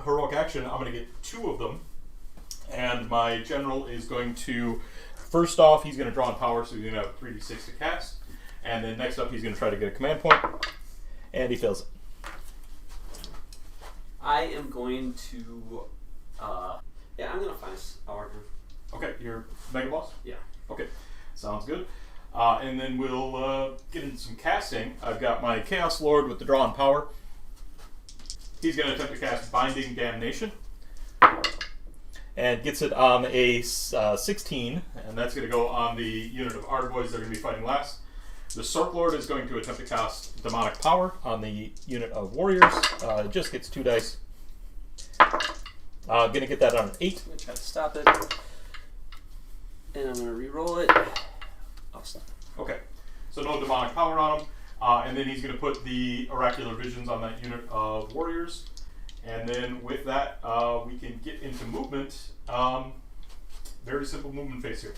heroic action, I'm going to get 2 of them. And my general is going to, first off, he's going to draw in power, so he's going to have 3d6 to cast. And then next up, he's going to try to get a command point, and he fails it. I am going to, yeah, I'm going to find our turn. Okay, you're Mega Boss? Yeah. Okay, sounds good. And then we'll get into some casting. I've got my Chaos Lord with the draw and power. He's going to attempt to cast Binding Damnation. And gets it on a 16, and that's going to go on the unit of Ard boys that are going to be fighting last. The Sork Lord is going to attempt to cast Demonic Power on the unit of Warriors. It just gets 2 dice. Going to get that on an 8. I'm going to try to stop it. And I'm going to re-roll it. I'll stop. Okay, so no Demonic Power on him. And then he's going to put the Oracular Visions on that unit of Warriors. And then with that, we can get into movement. Very simple movement phase here.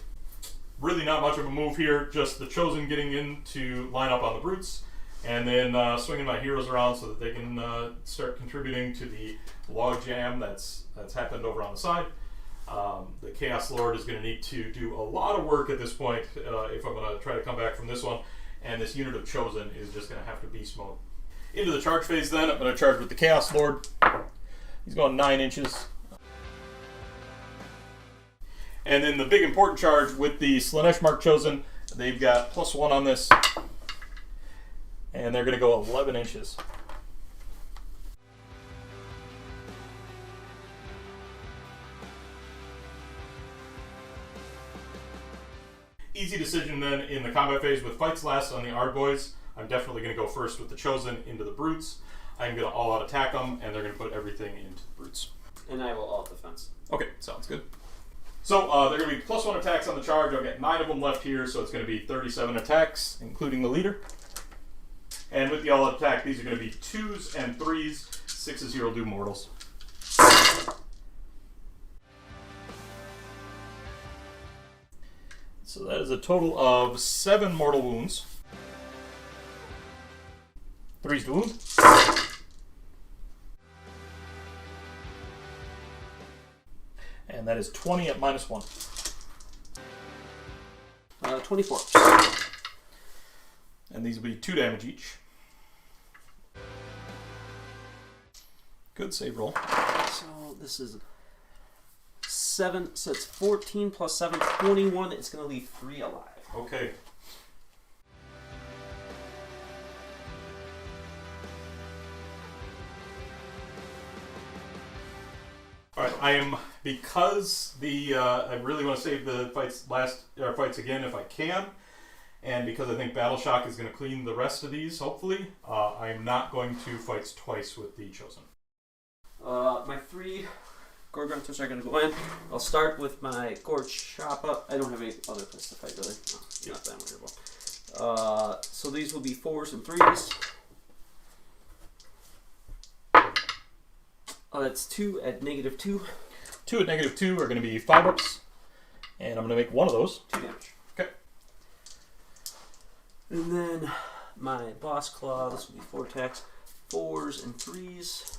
Really not much of a move here, just the Chosen getting in to line up on the Brutes, and then swinging my heroes around so that they can start contributing to the log jam that's happened over on the side. The Chaos Lord is going to need to do a lot of work at this point if I'm going to try to come back from this one, and this unit of Chosen is just going to have to beast mode. Into the charge phase then, I'm going to charge with the Chaos Lord. He's going 9 inches. And then the big important charge with the Slanesh Mark Chosen, they've got +1 on this. And they're going to go 11 inches. Easy decision then in the combat phase with fights last on the Ard boys. I'm definitely going to go first with the Chosen into the Brutes. I'm going to all-out attack them, and they're going to put everything into the Brutes. And I will all defense. Okay, sounds good. So they're going to be +1 attacks on the charge. I'll get 9 of them left here, so it's going to be 37 attacks, including the leader. And with the all-out attack, these are going to be 2s and 3s. 6s here will do mortals. So that is a total of 7 mortal wounds. 3s to wound. And that is 20 at -1. 24. And these will be 2 damage each. Good save roll. So this is 7, so it's 14 plus 7, 21. It's going to leave 3 alive. Okay. All right, I am, because I really want to save the fights again if I can, and because I think Battle Shock is going to clean the rest of these, hopefully, I am not going to fight twice with the Chosen. My 3 Gorgrunters are going to go in. I'll start with my Gorge Choppa. I don't have any other place to fight, really. No, it's not that worryable. So these will be 4s and 3s. That's 2 at -2. 2 at -2 are going to be 5-ups, and I'm going to make 1 of those. 2 damage. Okay. And then my Boss Claw, this will be 4 attacks, 4s and 3s.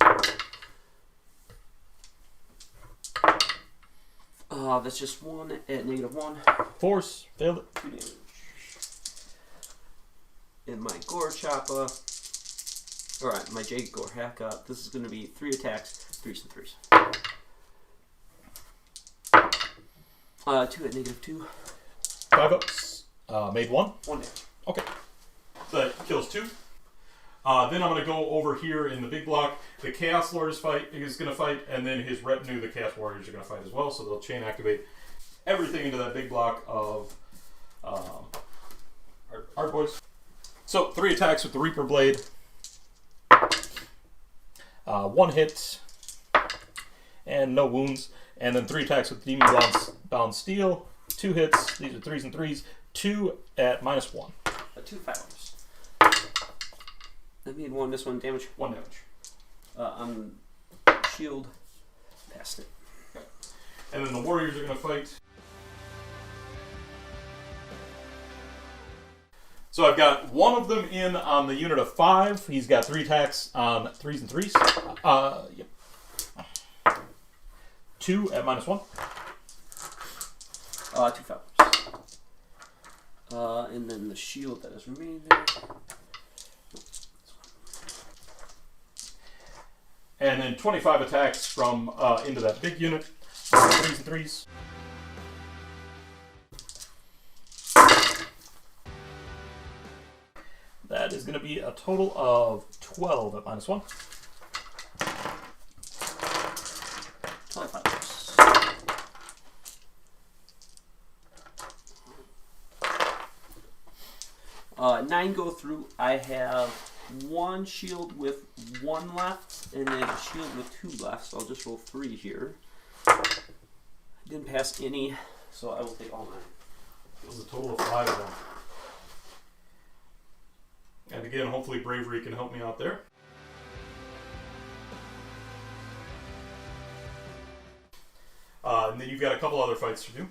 That's just 1 at -1. Force, failed it. 2 damage. And my Gore Choppa, alright, my Jade Gore Hacka, this is going to be 3 attacks, 3s and 3s. 2 at -2. 5-ups, made 1. 1 damage. Okay. So that kills 2. Then I'm going to go over here in the big block. The Chaos Lord is going to fight, and then his retinue, the Chaos Warriors, are going to fight as well. So they'll chain activate everything into that big block of Art Boys. So 3 attacks with the Reaper Blade. 1 hit and no wounds. And then 3 attacks with Demon Bound Steel. 2 hits. These are 3s and 3s. 2 at -1. 2 firearms. I made 1, this 1 damage. 1 damage. On shield. Past it. Okay. And then the Warriors are going to fight. So I've got 1 of them in on the unit of 5. He's got 3 attacks on 3s and 3s. Yep. 2 at -1. 2 firearms. And then the shield that is remaining there. And then 25 attacks from into that big unit. 3s and 3s. That is going to be a total of 12 at -1. 25. 9 go through. I have 1 shield with 1 left, and then a shield with 2 left, so I'll just roll 3 here. I didn't pass any, so I will take all 9. It was a total of 5 of them. And again, hopefully Bravery can help me out there. And then you've got a couple other fights to do.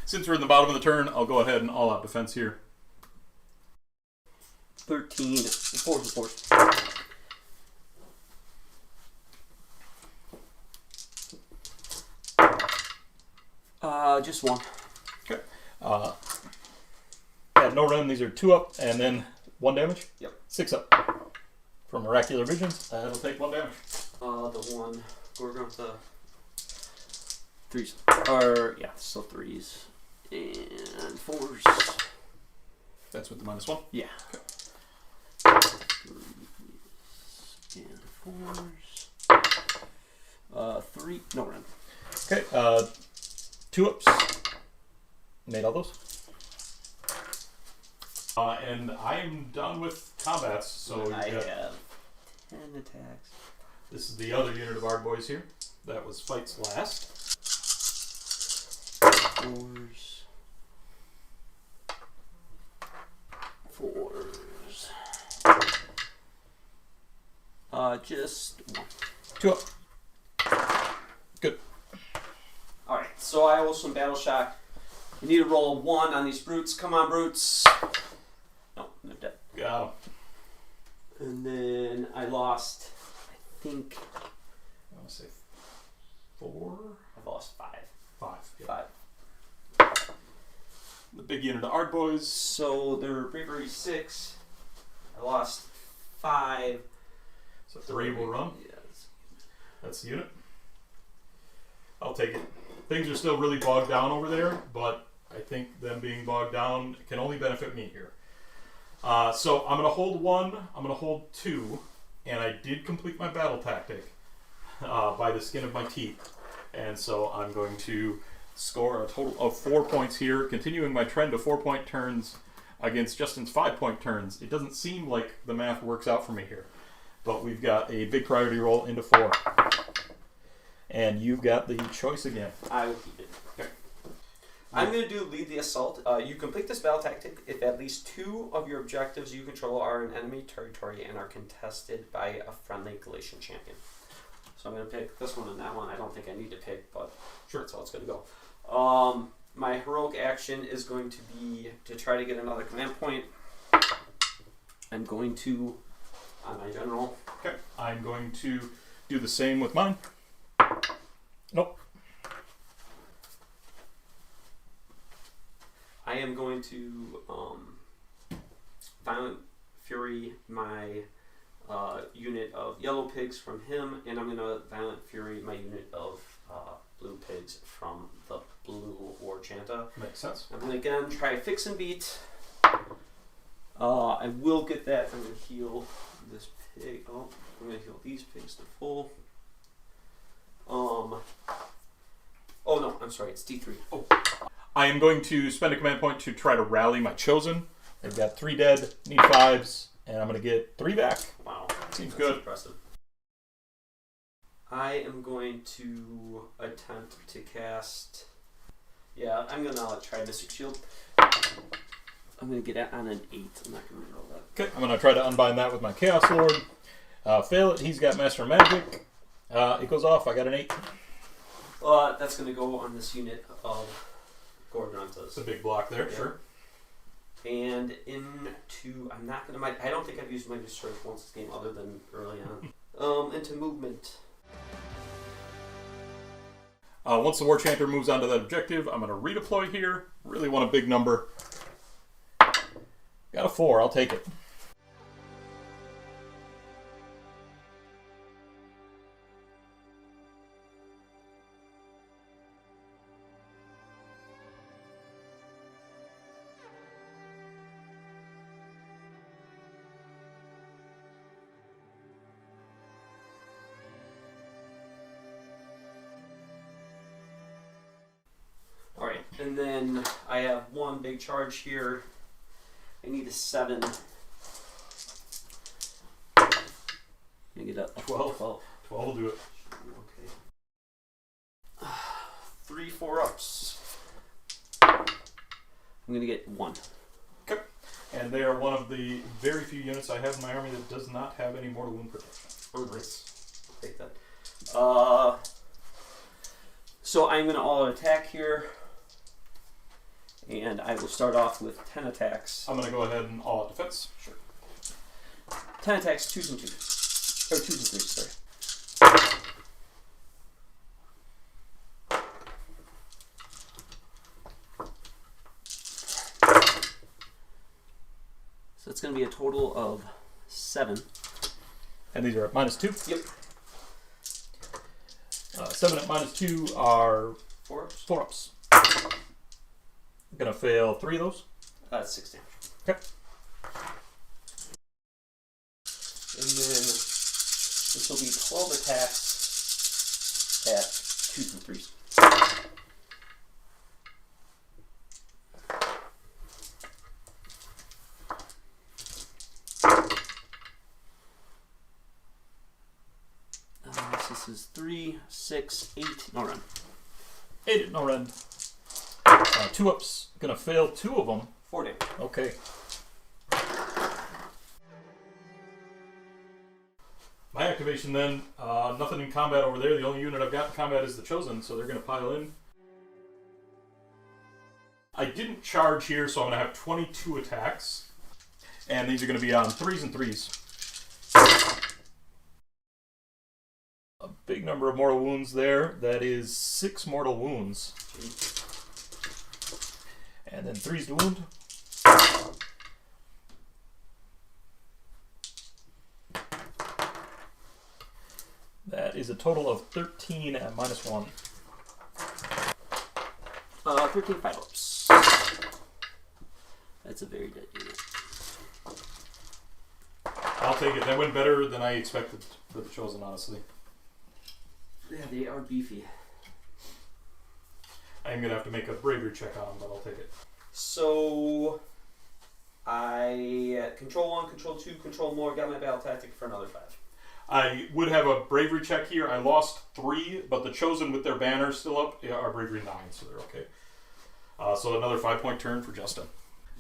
Since we're in the bottom of the turn, I'll go ahead and all-out defense here. 13, 4. Just 1. Okay. At no run, these are 2 up, and then 1 damage? Yep. 6 up. From Oracular Visions, that'll take 1 damage. The 1. We're going to 3s. Or, yeah, still 3s. And 4s. That's with the -1? Yeah. Okay. 3s and 4s. 3. No run. Okay. 2 ups. Made all those. And I am done with combats. So I have 10 attacks. This is the other unit of our boys here. That was fights last. 4s. 4s. Just 1. 2 up. Good. Alright, so I will some Battle Shock. You need to roll a 1 on these brutes. Come on, brutes. No, they're dead. Got 'em. And then I lost, I think, I want to say 4? I've lost 5. 5. Yeah. 5. The big unit of Art Boys. So they're Bravery 6. I lost 5. So 3 will run. Yes. That's the unit. I'll take it. Things are still really bogged down over there, but I think them being bogged down can only benefit me here. So I'm going to hold 1, I'm going to hold 2, and I did complete my battle tactic by the skin of my teeth. And so I'm going to score a total of 4 points here, continuing my trend of 4-point turns against Justin's 5-point turns. It doesn't seem like the math works out for me here, but we've got a big priority roll into 4. And you've got the choice again. I will keep it. Okay. I'm going to do Lead the Assault. You complete this battle tactic if at least 2 of your objectives you control are in enemy territory and are contested by a friendly Galatian champion. So I'm going to pick this one and that one. I don't think I need to pick, but sure, that's how it's going to go. My heroic action is going to be to try to get another command point. I'm going to, on my general. Okay. I'm going to do the same with mine. Nope. I am going to Violent Fury my unit of Yellow Pigs from him, and I'm going to Violent Fury my unit of Blue Pigs from the Blue War Chanta. Makes sense. I'm going to again try Fix and Beat. I will get that. I'm going to heal this pig. Oh, I'm going to heal these pigs to full. Oh no, I'm sorry, it's D3. Oh. I am going to spend a command point to try to rally my chosen. They've got 3 dead, need 5s, and I'm going to get 3 back. Wow. Seems That's good. Impressive. I am going to attempt to cast... Yeah, I'm going to try Mystic Shield. I'm going to get it on an 8. I'm not going to roll that. Okay, I'm going to try to unbind that with my Chaos Lord. Fail it. He's got Master Magic. It goes off. I got an 8. That's going to go on this unit of Gorgontas. It's a big block there, sure. And into... I'm not going to... I don't think I've used my Destroy once this game other than early on. Into movement. Once the War Chanter moves on to that objective, I'm going to redeploy here. Really want a big number. Got a 4. I'll take it. Alright, and then I have one big charge here. I need a 7. I get a 12. 12 will do it. Okay. 3 4-ups. I'm going to get 1. Okay. And they are one of the very few units I have in my army that does not have any mortal wound protection. Oh, nice. I'll take that. So I'm going to all attack here. And I will start off with 10 attacks. I'm going to go ahead and all out defense. Sure. 10 attacks, 2s and 2s. Or 2s and 3s, sorry. So it's going to be a total of 7. And these are at -2? Yep. 7 at -2 are 4-ups. 4-ups. I'm going to fail 3 of those. That's 6 damage. Okay. And then this will be 12 attacks at 2s and 3s. This is 3, 6, 8. No run. 8 at no run. 2-ups. Going to fail 2 of them. 4 damage. Okay. My activation then, nothing in combat over there. The only unit I've got in combat is the Chosen, so they're going to pile in. I didn't charge here, so I'm going to have 22 attacks. And these are going to be on 3s and 3s. A big number of mortal wounds there. That is 6 mortal wounds. And then 3s to wound. That is a total of 13 at -1. 13 5-ups. That's a very dead unit. I'll take it. That went better than I expected for the Chosen, honestly. Yeah, they are beefy. I'm going to have to make a bravery check on them, but I'll take it. So, I control 1, control 2, control more, got my battle tactic for another 5. I would have a bravery check here. I lost 3, but the Chosen with their banner still up are bravery 9, so they're okay. So another 5-point turn for Justin.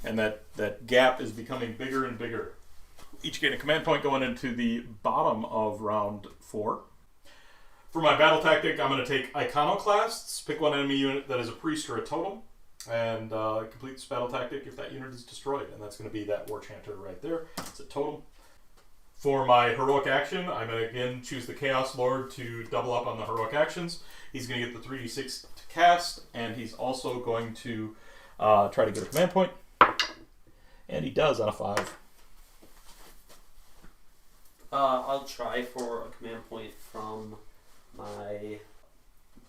And that gap is becoming bigger and bigger. Each gain a command point going into the bottom of round 4. For my battle tactic, I'm going to take Iconoclasts, pick one enemy unit that is a priest or a totem, and complete this battle tactic if that unit is destroyed. And that's going to be that War Chanter right there. It's a totem. For my heroic action, I'm going to again choose the Chaos Lord to double up on the heroic actions. He's going to get the 3d6 to cast, and he's also going to try to get a command point. And he does on a 5. I'll try for a command point from my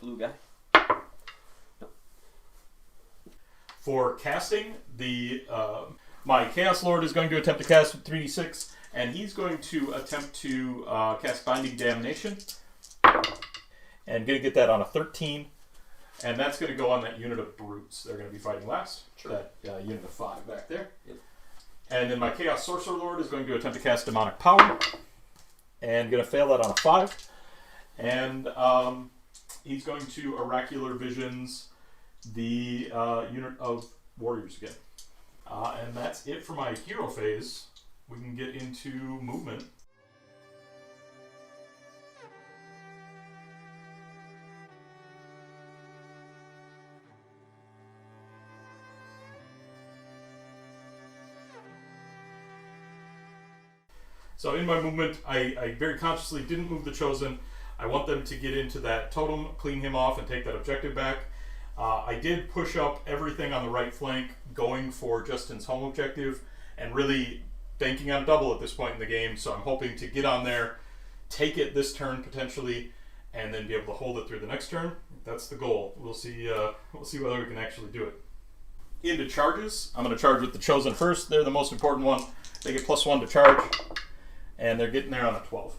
blue guy. No. For casting, the My Chaos Lord is going to attempt to cast with 3d6, and he's going to attempt to cast Binding Damnation. And going to get that on a 13. And that's going to go on that unit of brutes. They're going to be fighting last. Sure. That unit of 5 back there. Yep. And then my Chaos Sorcerer Lord is going to attempt to cast Demonic Power. And going to fail that on a 5. And he's going to Oracular Visions the unit of warriors again. And that's it for my hero phase. We can get into movement. So in my movement, I very consciously didn't move the Chosen. I want them to get into that totem, clean him off, and take that objective back. I did push up everything on the right flank, going for Justin's home objective, and really banking on a double at this point in the game. So I'm hoping to get on there, take it this turn potentially, and then be able to hold it through the next turn. That's the goal. We'll see whether we can actually do it. Into charges, I'm going to charge with the Chosen first. They're the most important one. They get +1 to charge. And they're getting there on a 12.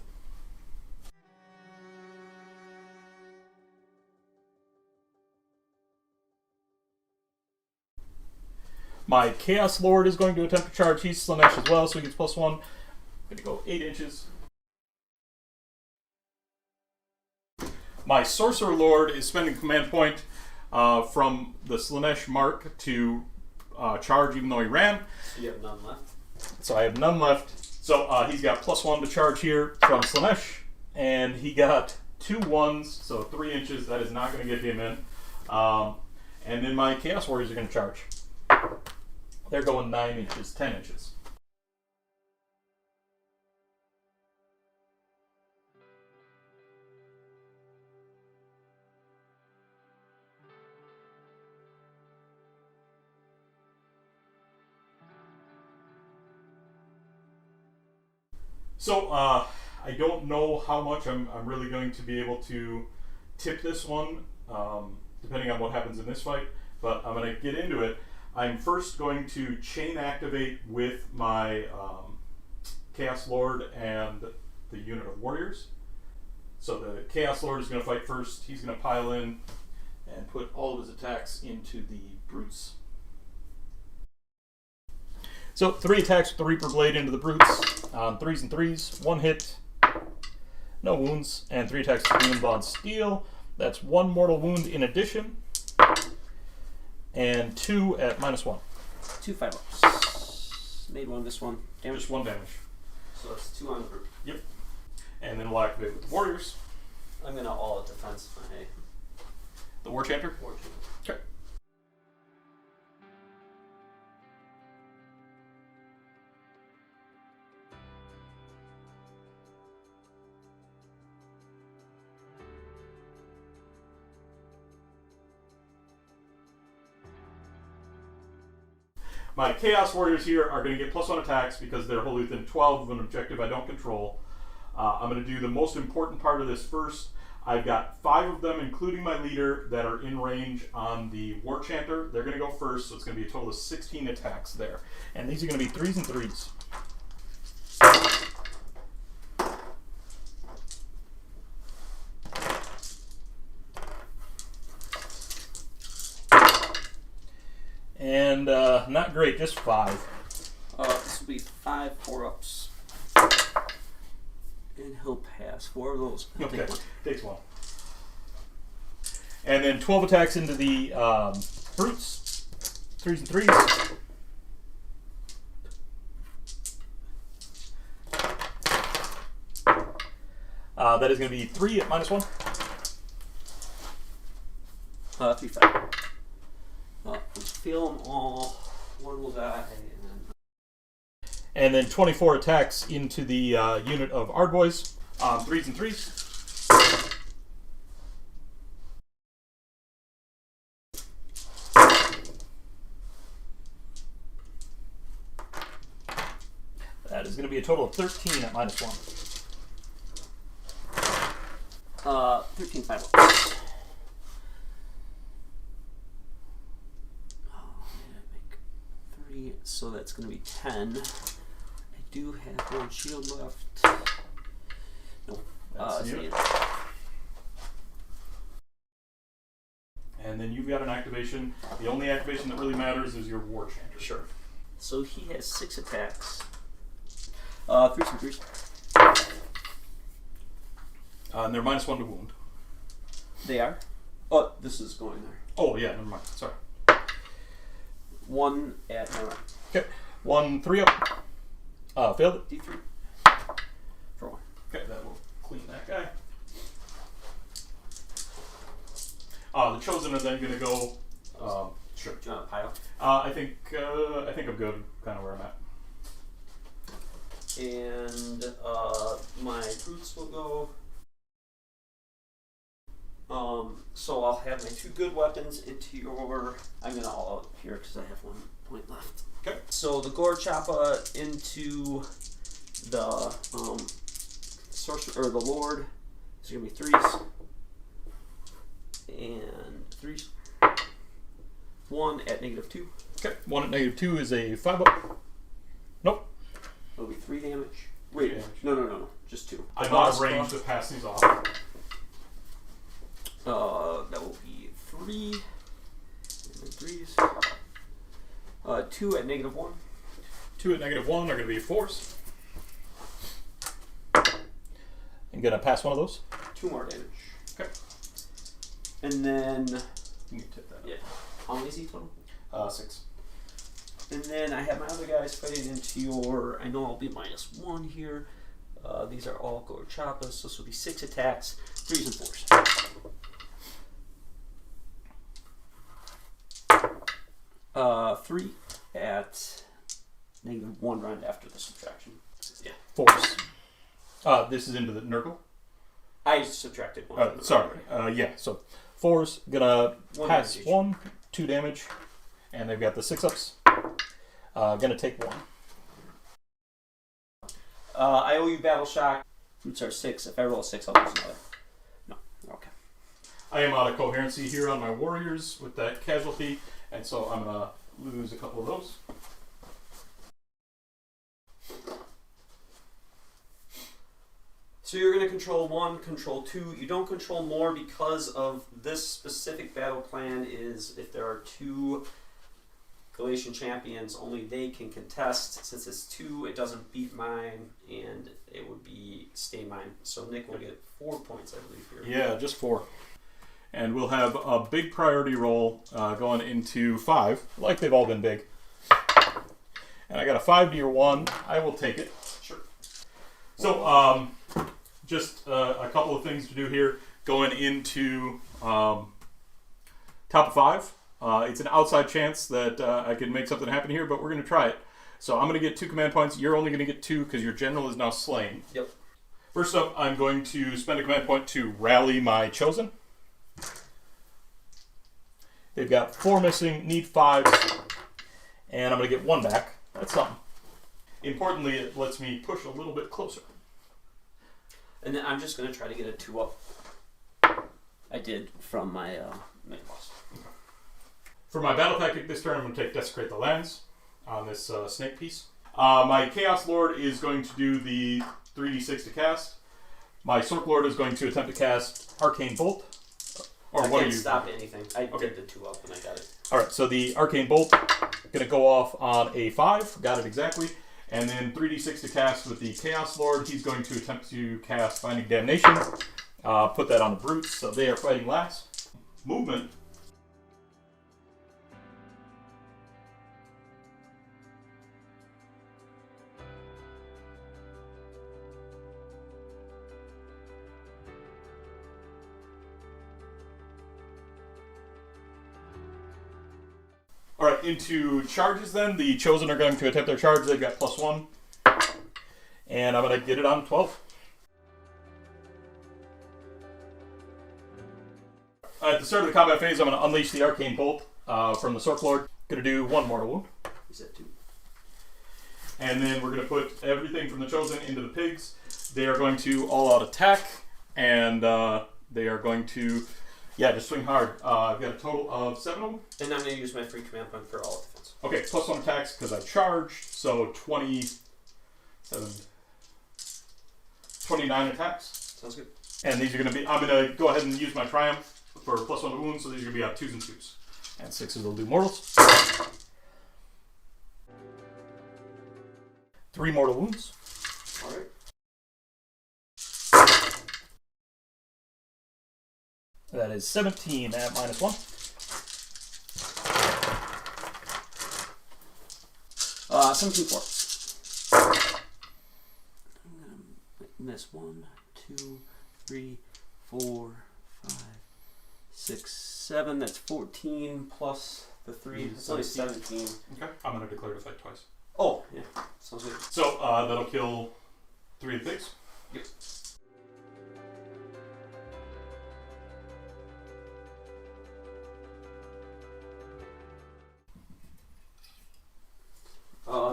My Chaos Lord is going to attempt to charge. He's Slaanesh as well, so he gets +1. I'm going to go 8 inches. My Sorcerer Lord is spending command point from the Slaanesh mark to charge, even though he ran. You have none left. So I have none left. So he's got +1 to charge here from Slaanesh, and he got 2 1s, so 3 inches. That is not going to get him in. And then my Chaos Warriors are going to charge. They're going 9 inches, 10 inches. So, I don't know how much I'm really going to be able to tip this one, depending on what happens in this fight, but I'm going to get into it. I'm first going to chain activate with my Chaos Lord and the unit of warriors. So the Chaos Lord is going to fight first. He's going to pile in and put all of his attacks into the brutes. So 3 attacks with the Reaper Blade into the brutes on 3s and 3s. 1 hit, no wounds, and 3 attacks with Demon Bond Steel. That's 1 mortal wound in addition, and 2 at -1. 2 5-ups. Made 1 this one. Damage. Just 1 damage. So that's 2 on the group. Yep. And then we'll activate with the warriors. I'm gonna all out defense my The War Chanter. fortune. Okay. My Chaos Warriors here are going to get +1 attacks because they're wholly within 12 of an objective I don't control. I'm going to do the most important part of this first. I've got 5 of them, including my leader, that are in range on the War Chanter. They're going to go first, so it's going to be a total of 16 attacks there. And these are going to be 3s and 3s. And not great, just 5. This will be 5 4-ups. And he'll pass 4 of those. He'll Okay, take 1. takes 1. And then 12 attacks into the brutes. 3s and 3s. That is going to be 3 at -1. 3 5. Feel them all. 1 will die. And then 24 attacks into the unit of Ardboys. 3s and 3s. That is going to be a total of 13 at -1. 13 5-ups. Oh, man, I make 3 so that's going to be 10. I do have one shield left. Nope. That's it's you. eight. And then you've got an activation. The only activation that really matters is your War Chanter. Sure. So he has 6 attacks. 3s and 3s. And they're -1 to wound. They are. Oh, this is going there. Oh, yeah, never mind. Sorry. 1 at no, Okay. 1, 3 up. Failed it. D3 for 1. Okay, that will clean that guy. The Chosen are then going to go. Sure. Do you want a pile? I think I'm good. Kind of where I'm at. And my brutes will go. So I'll have my 2 good weapons into your. I'm gonna all out here because I have 1 point left. Okay. So the Gore Choppa into the sorcerer or the Lord. It's gonna be 3s and 3s. 1 at -2. Okay. 1 at -2 is a 5 up. Nope. It'll be 3 damage. Three Wait, damage. no. Just 2. I'm out of range to pass these off. That will be 3. And then 3s. 2 at -1. 2 at -1 are going to be 4s. I'm going to pass one of those. 2 more damage. Okay. And then, You can tip that up. yeah. How many is he total? 6. And then I have my other guys fighting into your. I know I'll be -1 here. These are all Gore Choppas, so this will be 6 attacks, 3s and 4s. 3 at -1 round after the subtraction. Yeah. 4s. This is into the Nurgle. I subtracted 1. Sorry. Yeah. So 4s gonna 1 pass damage. 1, 2 damage, and they've got the 6-ups. Gonna take 1. I owe you battle shock. Roots are 6. If I roll a 6, I'll lose another. No. Okay. I am out of coherency here on my warriors with that casualty, and so I'm gonna lose a couple of those. So you're going to control 1, control 2. You don't control more because of this specific battle plan is if there are 2 Galatian champions, only they can contest. Since it's 2, it doesn't beat mine, and it would be stay mine. So Nick will get 4 points, I believe, here. Yeah, just 4. And we'll have a big priority roll going into 5, like they've all been big. And I got a 5 to your 1. I will take it. Sure. So, just a couple of things to do here. Going into top of 5. It's an outside chance that I can make something happen here, but we're going to try it. So I'm going to get 2 command points. You're only going to get 2 because your general is now slain. Yep. First up, I'm going to spend a command point to rally my Chosen. They've got 4 missing, need 5, and I'm going to get 1 back. That's something. Importantly, it lets me push a little bit closer. And then I'm just going to try to get a 2-up. I did from my main boss. For my battle tactic this turn, I'm going to take Desecrate the Lands on this snake piece. My Chaos Lord is going to do the 3d6 to cast. My Sork Lord is going to attempt to cast Arcane Bolt. Or I what can't are you? stop anything. I Okay. did the 2-up and I got it. Alright, so the Arcane Bolt going to go off on a 5. Got it exactly. And then 3d6 to cast with the Chaos Lord. He's going to attempt to cast Binding Damnation. Put that on the Brutes, so they are fighting last. Movement. Alright, into charges then. The Chosen are going to attempt their charge. They've got +1. And I'm going to get it on 12. At the start of the combat phase, I'm going to unleash the Arcane Bolt from the Sork Lord. Going to do 1 mortal wound. Is that 2? And then we're going to put everything from the Chosen into the pigs. They are going to all-out attack, and they are going to Yeah, just swing hard. I've got a total of 7 of them. And I'm going to use my free command point for all defense. Okay, plus 1 attacks because I charged, so 29 attacks. Sounds good. And these are going to be, I'm going to go ahead and use my triumph for plus 1 to wounds, so these are going to be 2s and 2s. And 6s will do mortals. 3 mortal wounds. Alright. That is 17 at -1. Some 2 forks. I'm gonna miss 1, 2, 3, 4, 5, 6, 7. That's 14 plus the 3. That's only 17. Okay, I'm going to declare the fight twice. Oh, yeah. Sounds good. So that'll kill 3 of the pigs. Yep.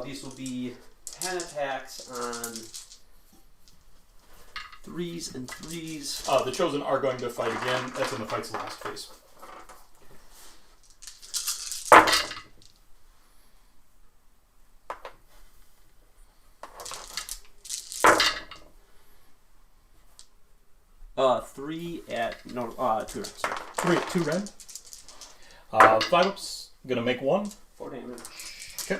These will be 10 attacks on 3s and 3s. The Chosen are going to fight again. That's in the fight's last phase. Three at no 2. Sorry. 3 at 2 red. 5 ups. Gonna make 1. 4 damage. Okay.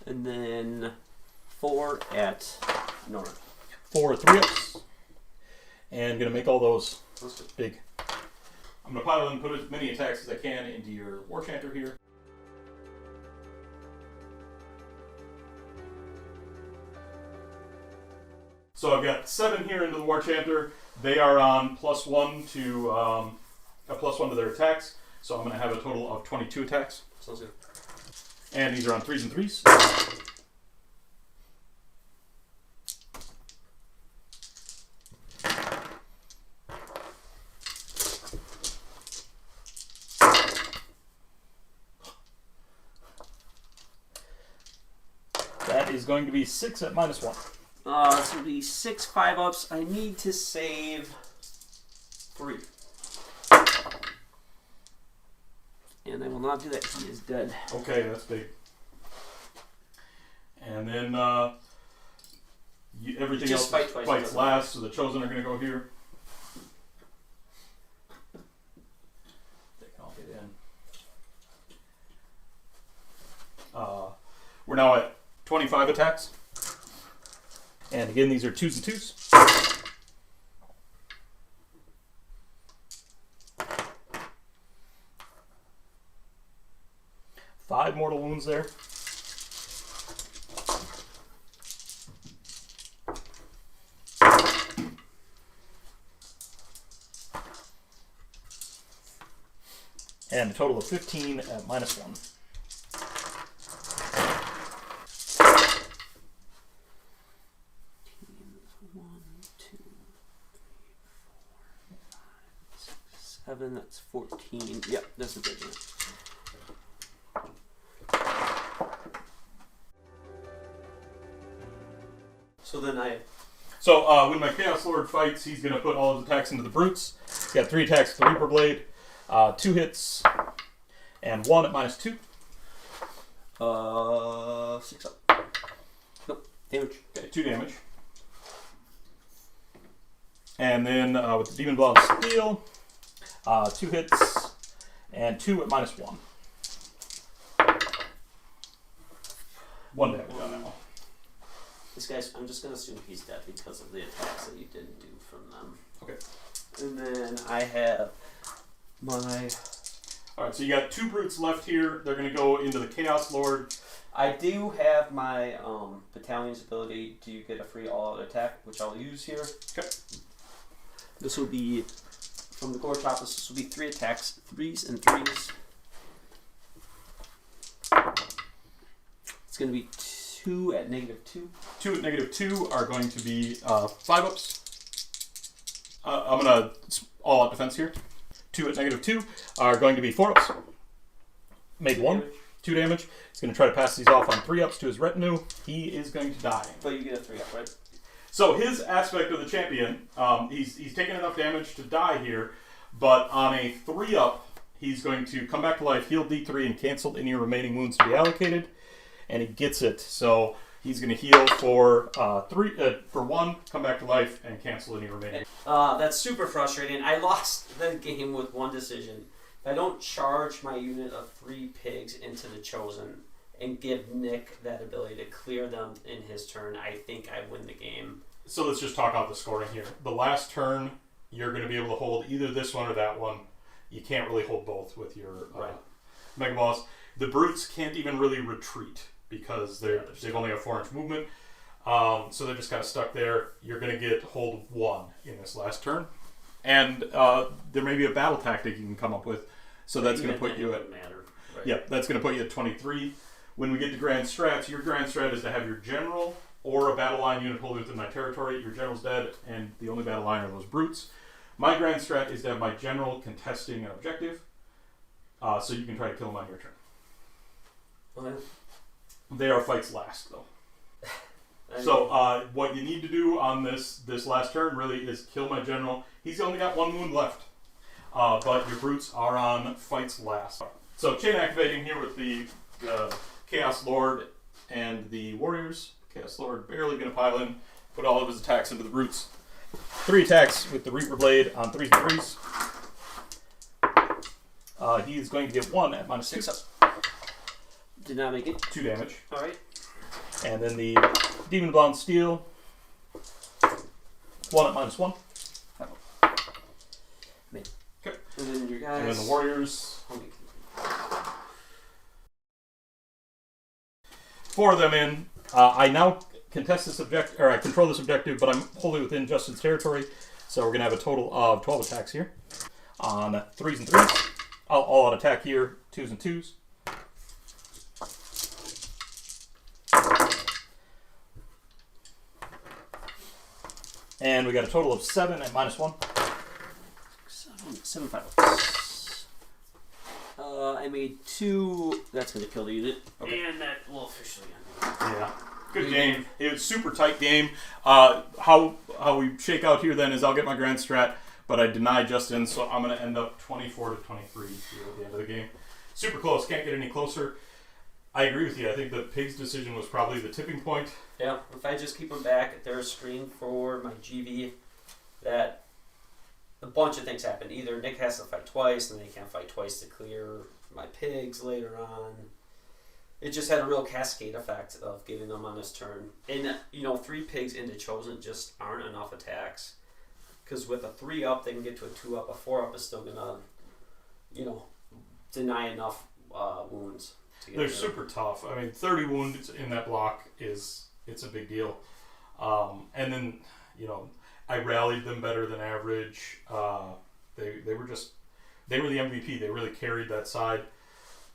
And then 4 at Nora. 4 at 3 ups. And gonna make all those big. I'm gonna pile and put as many attacks as I can into your War Chanter here. So I've got 7 here into the War Chanter. They are on +1 to a +1 to their attacks. So I'm gonna have a total of 22 attacks. Sounds good. And these are on 3s and 3s. That is going to be 6 at -1. This will be 6 5-ups. I need to save 3. And I will not do that. He is dead. Okay, that's big. And then everything Just else fight fights twice. last, so the Chosen are going to go here. They can all get in. We're now at 25 attacks. And again, these are 2s and 2s. Five mortal wounds there. And a total of 15 at -1. That's 14. Yep, that's a big one. So then So when my Chaos Lord fights, he's going to put all his attacks into the brutes. He's got 3 attacks with the Reaper Blade, 2 hits, and 1 at -2. 6 up. Nope, damage. Okay, 2 damage. And then with the Demon Blonde Steel, 2 hits, and 2 at -1. 1 damage on that one. This guy's, I'm just going to assume he's dead because of the attacks that you didn't do from them. Okay. And then I have my... Alright, so you got 2 brutes left here. They're going to go into the Chaos Lord. I do have my battalion's ability to get a free all-out attack, which I'll use here. Okay. This will be, from the Gore Choppers, this will be 3 attacks, 3s and 3s. It's going to be 2 at -2. 2 at -2 are going to be 5 ups. I'm going to all-out defense here. 2 at -2 are going to be 4-ups. Made 1, 2 damage. He's going to try to pass these off on 3-ups to his retinue. He is going to die. But you get a 3-up, right? So his aspect of the champion, he's taken enough damage to die here, but on a 3-up, he's going to come back to life, heal D3, and cancel any remaining wounds to be allocated, and he gets it. So he's going to heal for 1, come back to life, and cancel any remaining. That's super frustrating. I lost the game with one decision. If I don't charge my unit of 3 pigs into the Chosen and give Nick that ability to clear them in his turn, I think I win the game. So let's just talk out the scoring here. The last turn, you're going to be able to hold either this one or that one. You can't really hold both with your Mega Boss. The Brutes can't even really retreat because they've only got 4-inch movement. So they're just kind of stuck there. You're going to get hold of 1 in this last turn. And there may be a battle tactic you can come up with. So that's going to put you at... Right. Yeah, that's going to put you at 23. When we get to Grand Strats, your Grand Strat is to have your General or a battle line unit hold within my territory. Your General's dead, and the only battle line are those Brutes. My Grand Strat is to have my General contesting an objective, so you can try to kill them on your turn. Okay. They are fights last, though. So what you need to do on this last turn really is kill my General. He's only got 1 wound left, but your Brutes are on fights last. So chain activating here with the Chaos Lord and the Warriors. Chaos Lord barely going to pile in, put all of his attacks into the Brutes. 3 attacks with the Reaper Blade on 3s and 3s. He is going to get 1 at -6. 6 up. Did not make it. 2 damage. Alright. And then the Demon Blonde Steel. 1 at -1. Made. Okay. And then your guys. And then the Warriors. 4 of them in. I now contest this objective, or I control this objective, but I'm wholly within Justin's territory. So we're going to have a total of 12 attacks here. On 3s and 3s. All out attack here, 2s and 2s. And we got a total of 7 at -1. 7 5. I made 2. That's going to kill the unit. Okay. And that will officially end. Yeah. Good game. It was a super tight game. How we shake out here then is I'll get my Grand Strat, but I deny Justin, so I'm going to end up 24 to 23 here at the end of the game. Super close. Can't get any closer. I agree with you. I think the Pig's decision was probably the tipping point. Yeah, if I just keep them back, there's a screen for my GV that a bunch of things happen. Either Nick has to fight twice, and then he can't fight twice to clear my pigs later on. It just had a real cascade effect of getting them on his turn. And, 3 pigs into Chosen just aren't enough attacks. Because with a 3-up, they can get to a 2-up. A 4-up is still going to, deny enough wounds. They're super tough. I mean, 30 wounds in that block it's a big deal. And then, I rallied them better than average. They were the MVP. They really carried that side.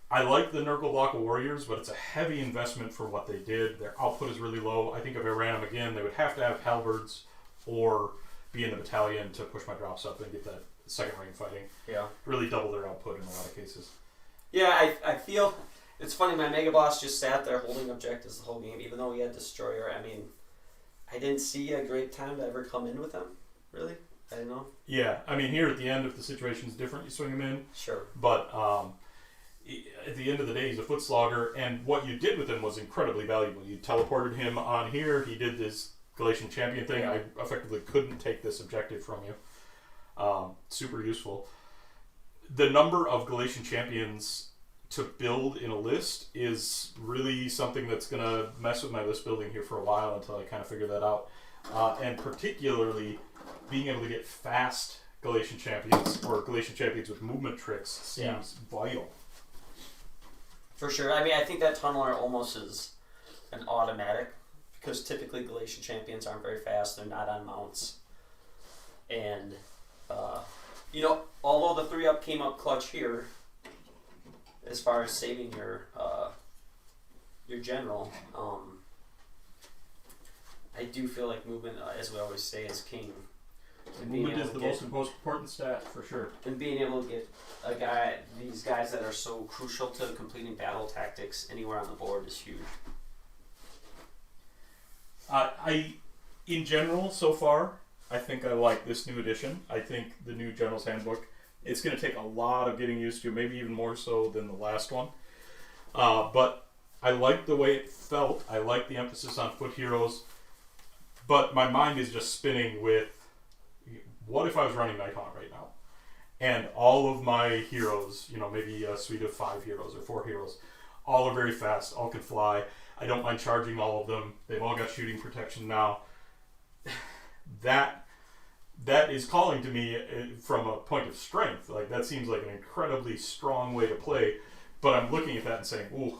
I like the Nurgle block of Warriors, but it's a heavy investment for what they did. Their output is really low. I think if I ran them again, they would have to have halberds or be in the battalion to push my drops up and get that second ring fighting. Yeah. Really double their output in a lot of cases. Yeah, I feel... It's funny, my Mega Boss just sat there holding objectives the whole game, even though he had Destroyer. I mean, I didn't see a great time to ever come in with him, really. I don't know. Yeah, I mean, here at the end, if the situation's different, you swing him in. Sure. But at the end of the day, he's a foot slogger, and what you did with him was incredibly valuable. You teleported him on here. He did this Galatian champion thing. I effectively couldn't take this objective from you. Super useful. The number of Galatian champions to build in a list is really something that's going to mess with my list building here for a while until I kind of figure that out. And particularly being able to get fast Galatian champions or Galatian champions with movement tricks seems vital. For sure. I mean, I think that Tunneler almost is an automatic because typically Galatian champions aren't very fast. They're not on mounts. And, although the 3-up came up clutch here, as far as saving your general, I do feel like movement, as we always say, is king. And being Movement able is the to get, most important stat for sure. and being able to get these guys that are so crucial to completing battle tactics anywhere on the board is huge. In general, so far, I think I like this new edition. I think the new General's Handbook, it's going to take a lot of getting used to, maybe even more so than the last one. But I like the way it felt. I like the emphasis on foot heroes. But my mind is just spinning with, what if I was running Nighthaunt right now? And all of my heroes, maybe a suite of 5 heroes or 4 heroes, all are very fast, all can fly. I don't mind charging all of them. They've all got shooting protection now. That is calling to me from a point of strength. Like, that seems like an incredibly strong way to play. But I'm looking at that and saying, ooh,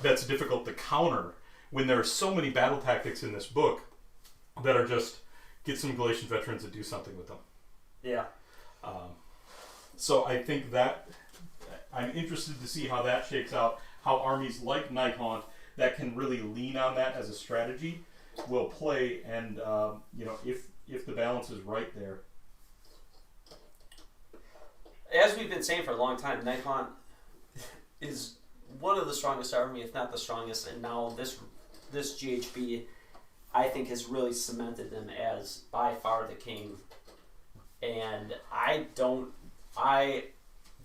that's difficult to counter when there are so many battle tactics in this book that are just get some Galatian veterans and do something with them. Yeah. So I think that I'm interested to see how that shakes out, how armies like Nighthaunt that can really lean on that as a strategy will play, and if the balance is right there. As we've been saying for a long time, Nighthaunt is one of the strongest army, if not the strongest, and now this GHB, I think, has really cemented them as by far the king. And I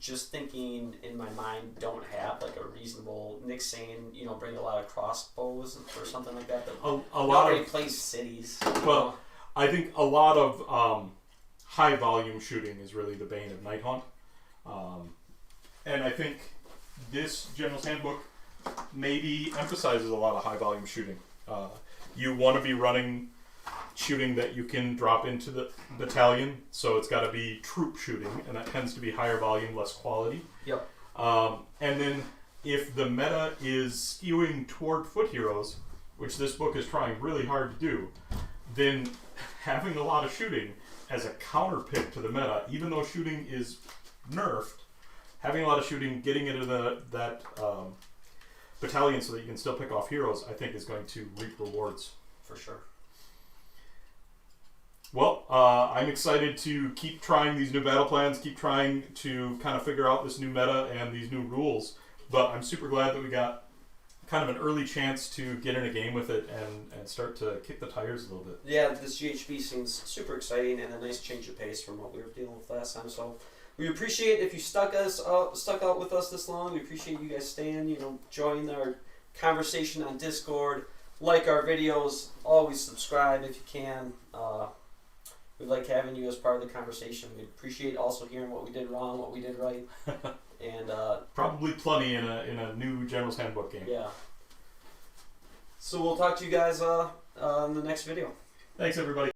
just thinking in my mind, don't have like a reasonable, Nick's saying, bring a lot of crossbows or something like that. But A lot of plays cities. Well, I think a lot of high volume shooting is really the bane of Nighthaunt. And I think this General's Handbook maybe emphasizes a lot of high volume shooting. You want to be running shooting that you can drop into the battalion, so it's got to be troop shooting, and that tends to be higher volume, less quality. Yep. And then if the meta is skewing toward foot heroes, which this book is trying really hard to do, then having a lot of shooting as a counter pick to the meta, even though shooting is nerfed, having a lot of shooting, getting into that battalion so that you can still pick off heroes, I think is going to reap rewards. For sure. Well, I'm excited to keep trying these new battle plans, keep trying to kind of figure out this new meta and these new rules, but I'm super glad that we got kind of an early chance to get in a game with it and start to kick the tires a little bit. Yeah, this GHB seems super exciting and a nice change of pace from what we were dealing with last time, so we appreciate if you stuck out with us this long. We appreciate you guys staying, join our conversation on Discord, like our videos, always subscribe if you can. We like having you as part of the conversation. We appreciate also hearing what we did wrong, what we did right, and probably plenty in a new General's Handbook game. Yeah. So we'll talk to you guys in the next video. Thanks, everybody.